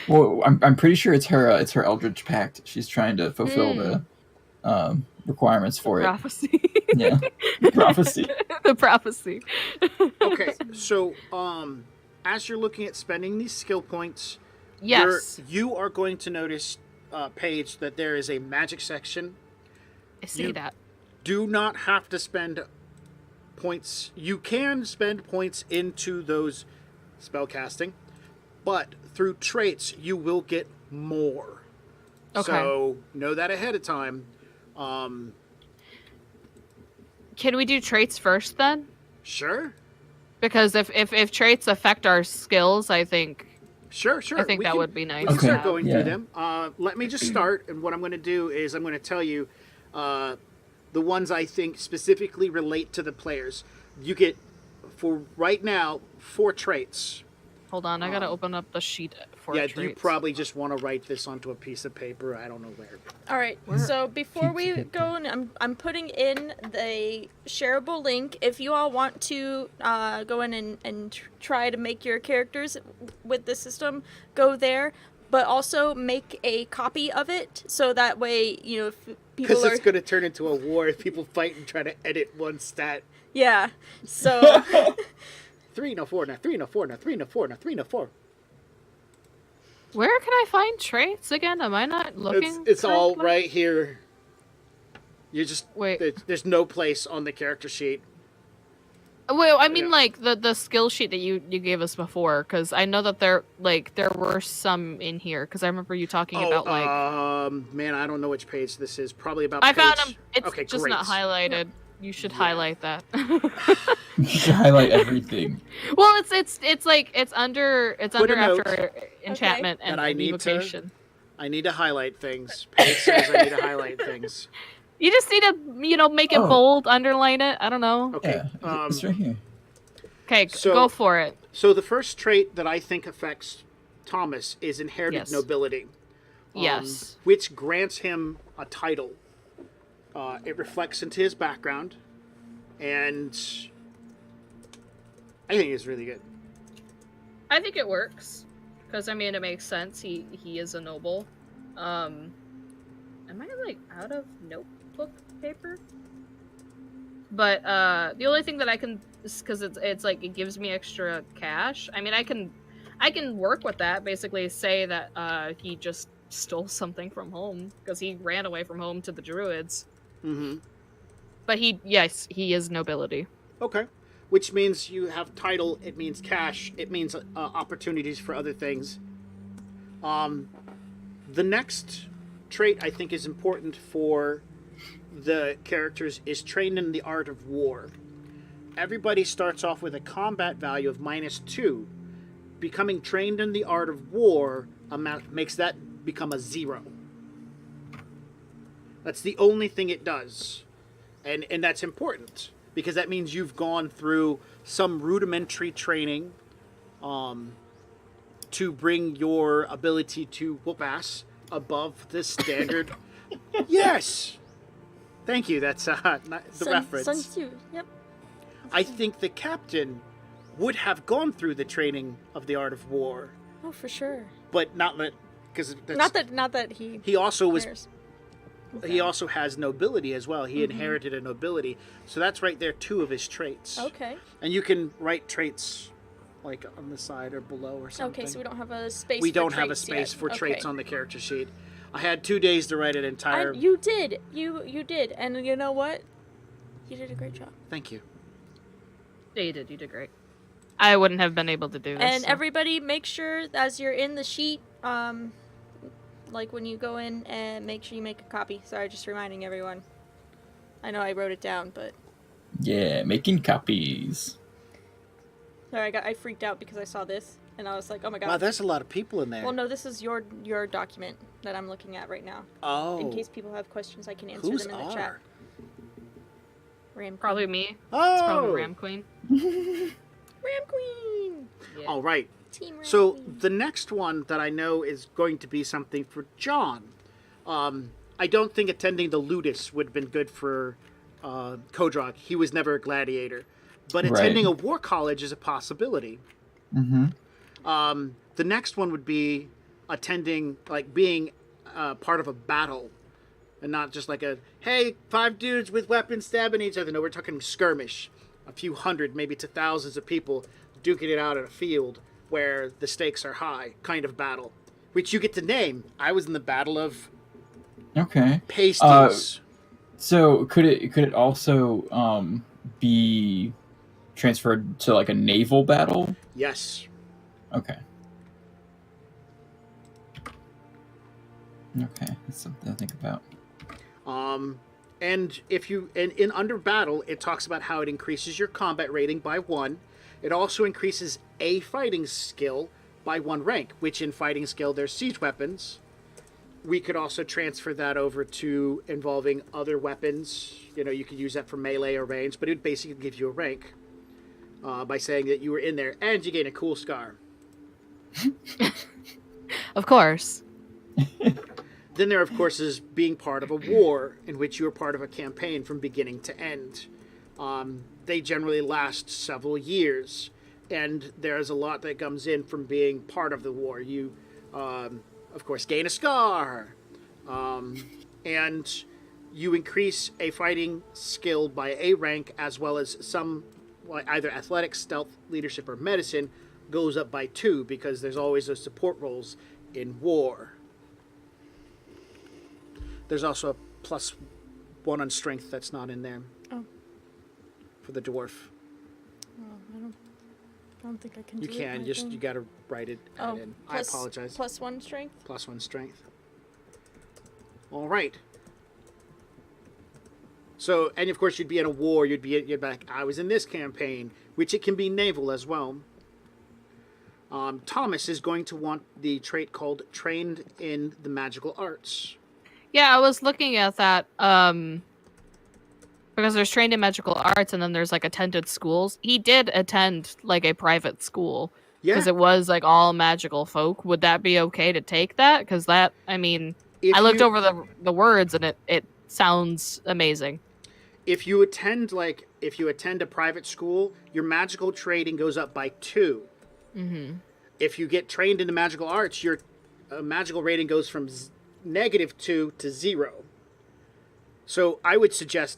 S4: Well, I'm pretty sure it's her Eldritch Pact. She's trying to fulfill the requirements for it.
S3: Prophecy.
S4: Yeah, prophecy.
S3: The prophecy.
S2: Okay, so as you're looking at spending these skill points,
S3: Yes.
S2: you are going to notice, Paige, that there is a magic section.
S3: I see that.
S2: Do not have to spend points. You can spend points into those spellcasting, but through traits you will get more.
S3: Okay.
S2: So know that ahead of time.
S3: Can we do traits first then?
S2: Sure.
S3: Because if traits affect our skills, I think
S2: Sure.
S3: I think that would be nice.
S2: We can
S4: Okay.
S2: start going
S4: Yeah.
S2: through them. Let me just start, and what I'm going to do is I'm going to tell you the ones I think specifically relate to the players. You get, for right now, 4 traits.
S3: Hold on, I gotta open up the sheet before.
S2: Yeah,
S3: traits.
S2: you probably just want to write this onto a piece of paper. I don't know where.
S1: All right. So before we go, I'm putting in the shareable link. If you all want to go in and try to make your characters with the system, go there. But also make a copy of it so that way if people
S2: because it's going to turn into a war if people fight and try to edit one stat.
S1: Yeah. So
S2: 3 no 4 now 3 no 4 now 3 no 4 now 3 no 4.
S3: Where can I find traits again? Am I not looking?
S2: It's all right here. You just
S3: wait.
S2: There's no place on the character sheet.
S3: Well, I mean, like the skill sheet that you gave us before, because I know that there were some in here. Because I remember you talking about
S2: man, I don't know which page this is. Probably about.
S3: I found them. It's just
S2: great.
S3: Not highlighted. You should highlight that.
S4: You should highlight everything.
S3: Well, it's under after enchantment and evocation.
S2: I need to highlight things. Paige says I need to highlight things.
S3: You just need to, make it bold, underline it. I don't know.
S2: Okay.
S4: Yeah, it's right here.
S3: Okay, go for it.
S2: So the first trait that I think affects Thomas is inherited nobility.
S3: Yes.
S2: Which grants him a title. It reflects into his background, and I think it's really good.
S3: I think it works, because it makes sense. He is a noble. Am I out of notebook paper? But the only thing that I can, because it's it gives me extra cash. I can work with that. Basically, say that he just stole something from home because he ran away from home to the druids.
S2: Mm-hmm.
S3: But he is nobility.
S2: Okay. Which means you have title, it means cash, it means opportunities for other things. The next trait I think is important for the characters is trained in the art of war. Everybody starts off with a combat value of -2. Becoming trained in the art of war makes that become a 0. That's the only thing it does. And that's important, because that means you've gone through some rudimentary training to bring your ability to whoop ass above the standard. Yes! Thank you, that's the reference.
S1: Sun Tzu, yep.
S2: I think the captain would have gone through the training of the art of war.
S1: Oh, for sure.
S2: But not that
S1: he
S2: also
S1: cares.
S2: was. Okay. He also has nobility as well. He inherited a nobility. So that's right there, 2 of his traits.
S1: Okay.
S2: And you can write traits like on the side or below or something.
S1: Okay, so we don't have a space
S2: We
S1: for
S2: don't
S1: traits
S2: have a space
S1: yet.
S2: for traits on the character sheet. I had 2 days to write an entire...
S1: You did. You did. And you know what? You did a great job.
S2: Thank you.
S3: Yeah, you did great. I wouldn't have been able to do this.
S1: And everybody, make sure as you're in the sheet, like when you go in, and make sure you make a copy. Sorry, just reminding everyone. I know I wrote it down, but...
S4: Yeah, making copies.
S1: Sorry, I freaked out because I saw this, and I was like, oh my god.
S2: Wow, there's a lot of people in there.
S1: Well, no, this is your document that I'm looking at right now.
S2: Oh.
S1: In case people have questions, I can answer them in the chat. Ram Queen.
S3: Probably me.
S2: Oh!
S3: It's probably Ram Queen.
S1: Ram Queen!
S3: Yeah.
S2: All right.
S1: Team Ram
S2: So
S1: Queen.
S2: the next one that I know is going to be something for Jon. I don't think attending the Ludus would have been good for Kodrog. He was never a gladiator. But attending a war college is a possibility.
S4: Mm-hmm.
S2: The next one would be attending, being part of a battle. And not just like hey, 5 dudes with weapons stabbing each other. No, we're talking skirmish. A few hundred, maybe to thousands of people duking it out in a field where the stakes are high, kind of battle. Which you get to name. I was in the Battle of Pasties.
S4: So could it also be transferred to like a naval battle?
S2: Yes.
S4: Okay. Okay, that's something to think about.
S2: And if you in under battle, it talks about how it increases your combat rating by 1. It also increases a fighting skill by 1 rank, which in fighting skill there's siege weapons. We could also transfer that over to involving other weapons. You could use that for melee or range, but it would basically give you a rank by saying that you were in there, and you gain a cool scar.
S3: Of course.
S2: Then there, of course, is being part of a war in which you are part of a campaign from beginning to end. They generally last several years, and there's a lot that comes in from being part of the war. You, of course, gain a scar, and you increase a fighting skill by a rank, as well as some, either athletics, stealth, leadership, or medicine, goes up by 2, because there's always those support roles in war. There's also a +1 on strength that's not in there.
S1: Oh.
S2: For the dwarf.
S1: Oh, I don't think I can do it.
S2: You can, you gotta write it in. I apologize.
S1: +1 strength?
S2: +1 strength. Alright. So, and of course you'd be in a war, you'd be like, I was in this campaign, which it can be naval as well. Thomas is going to want the trait called Trained in the Magical Arts.
S3: Yeah, I was looking at that, because there's Trained in Magical Arts, and then there's, like, attended schools. He did attend, like, a private school. Yeah. Because it was, like, all magical folk. Would that be okay to take that? Because that, I mean, I looked over the words, and it sounds amazing.
S2: If you attend a private school, your magical trading goes up by 2.
S3: Mm-hmm.
S2: If you get trained in the magical arts, your magical rating goes from -2 to 0. So I would suggest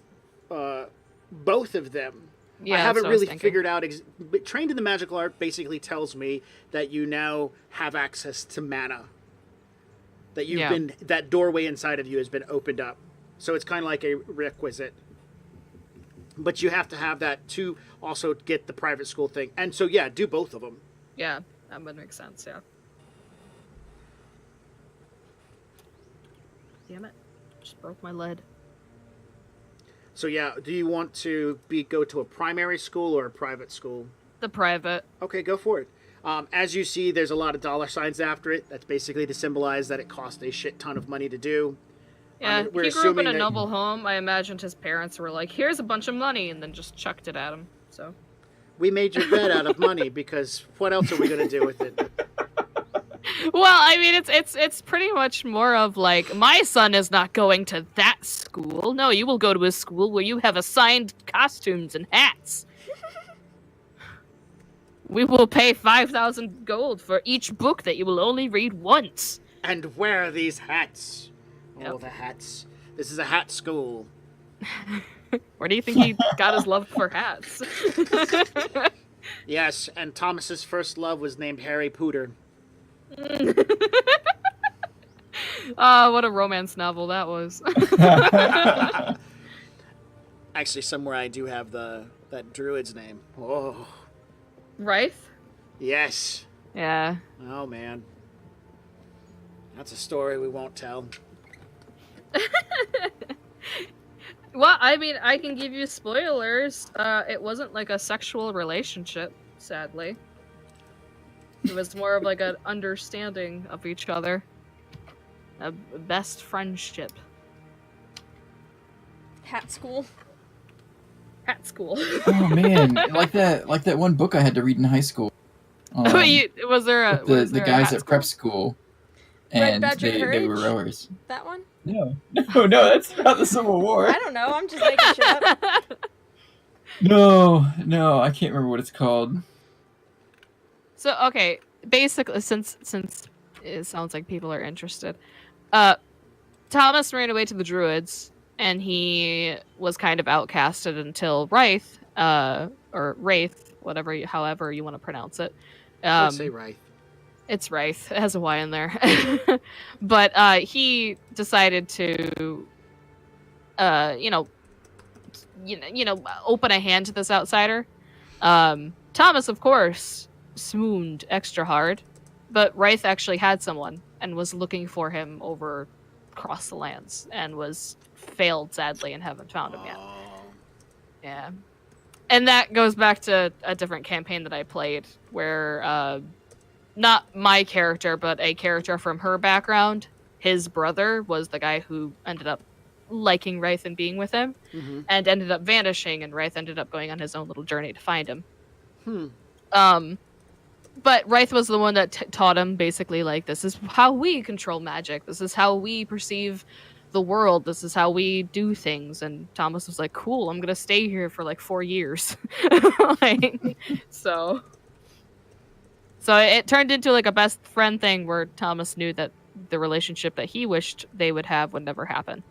S2: both of them. Yeah, I haven't really figured out. But trained in the magical art basically tells me that you now have access to mana. That that doorway inside of you has been opened up. So it's kind of like a requisite. But you have to have that to also get the private school thing. And so, yeah, do both of them.
S3: Yeah, that would make sense, yeah. Damn it. Just broke my lid.
S2: So, yeah, do you want to go to a primary school or a private school?
S3: The private.
S2: Okay, go for it. As you see, there's a lot of $signs after it. That's basically to symbolize that it cost a shit ton of money to do.
S3: Yeah, he grew up in a noble home. I imagined his parents were like, here's a bunch of money, and then just chucked it at him. So
S2: we made your bed out of money, because what else are we going to do with it?
S3: Well, I mean, it's pretty much more of like, my son is not going to that school. No, you will go to a school where you have assigned costumes and hats. We will pay 5,000 gold for each book that you will only read once.
S2: And wear these hats.
S3: Yep.
S2: Oh, the hats. This is a hat school.
S3: Where do you think he got his love for hats?
S2: Yes, and Thomas's first love was named Harry Pooter.
S3: What a romance novel that was.
S2: Actually, somewhere I do have that druid's name. Oh.
S3: Rife?
S2: Yes.
S3: Yeah.
S2: Oh, man. That's a story we won't tell.
S3: Well, I mean, I can give you spoilers. It wasn't like a sexual relationship, sadly. It was more of like an understanding of each other. A best friendship.
S1: Hat school.
S3: Hat school.
S4: Oh man, like that one book I had to read in high school.
S3: Was there a
S4: the guys at prep school, and they were rowers.
S1: That one?
S4: No, that's about the Civil War.
S1: I don't know. I'm just making shit up.
S4: No, I can't remember what it's called.
S3: So okay, basically, since it sounds like people are interested, Thomas ran away to the Druids, and he was kind of outcasted until Wraith, or Wraith, however you want to pronounce it.
S2: Let's say Wraith.
S3: It's Wraith. It has a Y in there. But he decided to, open a hand to this outsider. Thomas, of course, swooned extra hard, but Wraith actually had someone and was looking for him over across the lands and was failed sadly and haven't found him yet. Yeah. And that goes back to a different campaign that I played where not my character, but a character from her background, his brother was the guy who ended up liking Wraith and being with him, and ended up vanishing, and Wraith ended up going on his own little journey to find him. But Wraith was the one that taught him basically like, this is how we control magic. This is how we perceive the world. This is how we do things. And Thomas was like, cool, I'm going to stay here for like 4 years. Like, so it turned into like a best friend thing where Thomas knew that the relationship that he wished they would have would never happen.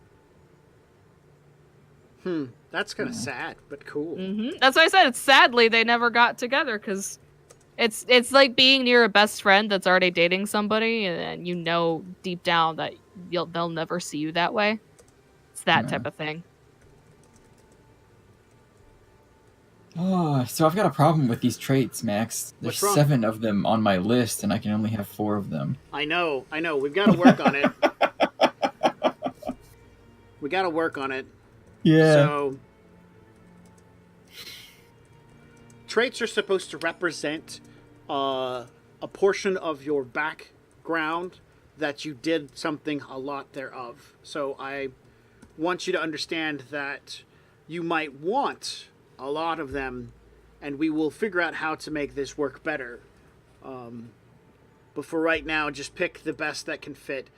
S2: That's kind of sad, but cool.
S3: Mm-hmm. That's why I said it's sadly they never got together, because it's like being near a best friend that's already dating somebody, and you know deep down that they'll never see you that way. It's that type of thing.
S4: Oh, so I've got a problem with these traits, Max. There's
S2: What's wrong?
S4: 7 of them on my list, and I can only have 4 of them.
S2: I know. We've got to work on it. We got to work on it.
S4: Yeah.
S2: So, traits are supposed to represent a portion of your background that you did something a lot thereof. So I want you to understand that you might want a lot of them, and we will figure out how to make this work better. But for right now, just pick the best that can fit.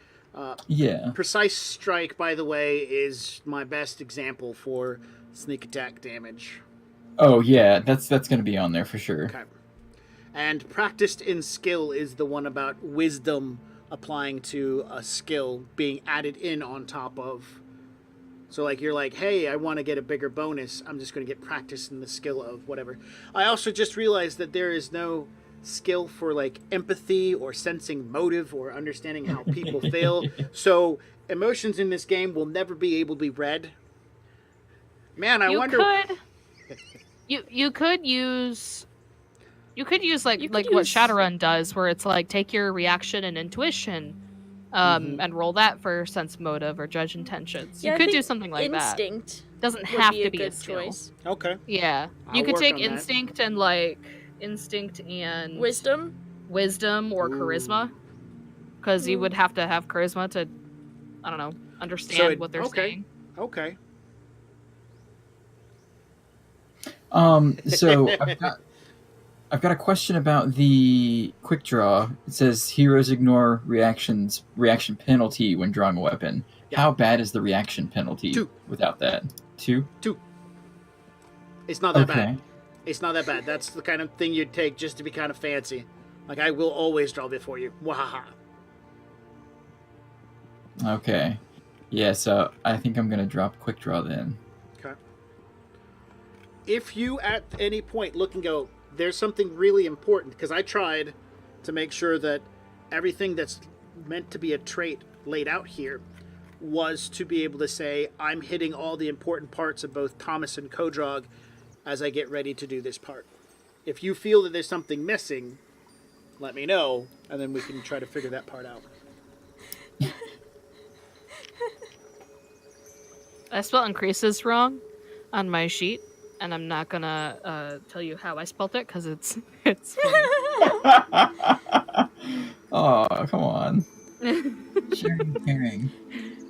S2: Precise strike, by the way, is my best example for sneak attack damage.
S4: Oh yeah, that's going to be on there for sure.
S2: Okay. And practiced in skill is the one about wisdom applying to a skill being added in on top of. So like you're like, hey, I want to get a bigger bonus. I'm just going to get practice in the skill of whatever. I also just realized that there is no skill for like empathy or sensing motive or understanding how people feel. So emotions in this game will never be able to be read. Man, I wonder.
S3: You could use like what Shadowrun does, where it's like take your reaction and intuition, and roll that for sense motive or judge intentions.
S1: Yeah,
S3: you could do something like
S1: instinct
S3: that. Doesn't have to be
S1: good
S3: a skill.
S1: choice.
S2: Okay.
S3: Yeah, you could take instinct and like instinct and
S1: wisdom
S3: or charisma, because you would have to have charisma to, I don't know, understand what they're saying.
S2: Okay.
S4: So I've got a question about the quick draw. It says heroes ignore reaction penalty when drawing a weapon. Yeah. How bad is the reaction penalty
S2: 2
S4: without that? 2?
S2: 2. It's not that bad. It's not that bad. That's the kind of thing you'd take just to be kind of fancy. Like, I will always draw before you. Wahaha.
S4: Okay. Yeah, so I think I'm going to drop quick draw then.
S2: Okay. If you at any point look and go, there's something really important, because I tried to make sure that everything that's meant to be a trait laid out here was to be able to say, I'm hitting all the important parts of both Thomas and Kodrog as I get ready to do this part. If you feel that there's something missing, let me know, and then we can try to figure that part out.
S3: I spelled increases wrong on my sheet, and I'm not gonna tell you how I spelled it, because it's funny.
S4: Oh, come on. Caring.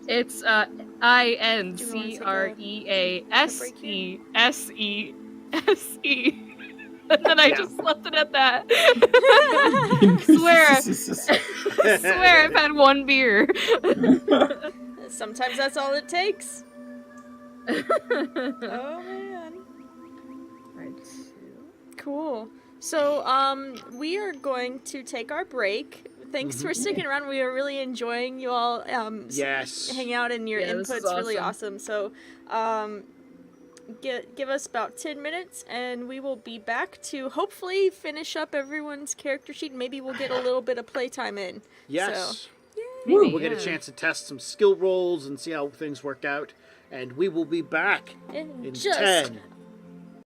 S3: It's INCREASESE. And then I just left it at that. Swear I've had 1 beer.
S1: Sometimes that's all it takes. Oh man. Cool. So we are going to take our break. Thanks for sticking around. We are really enjoying you all hanging out, and your input's awesome. Really awesome. So give us about 10 minutes and we will be back to hopefully finish up everyone's character sheet. Maybe we'll get a little bit of playtime in.
S2: Yes.
S1: So,
S2: we'll get a chance to test some skill rolls and see how things work out. And we will be back in
S1: just
S2: 10,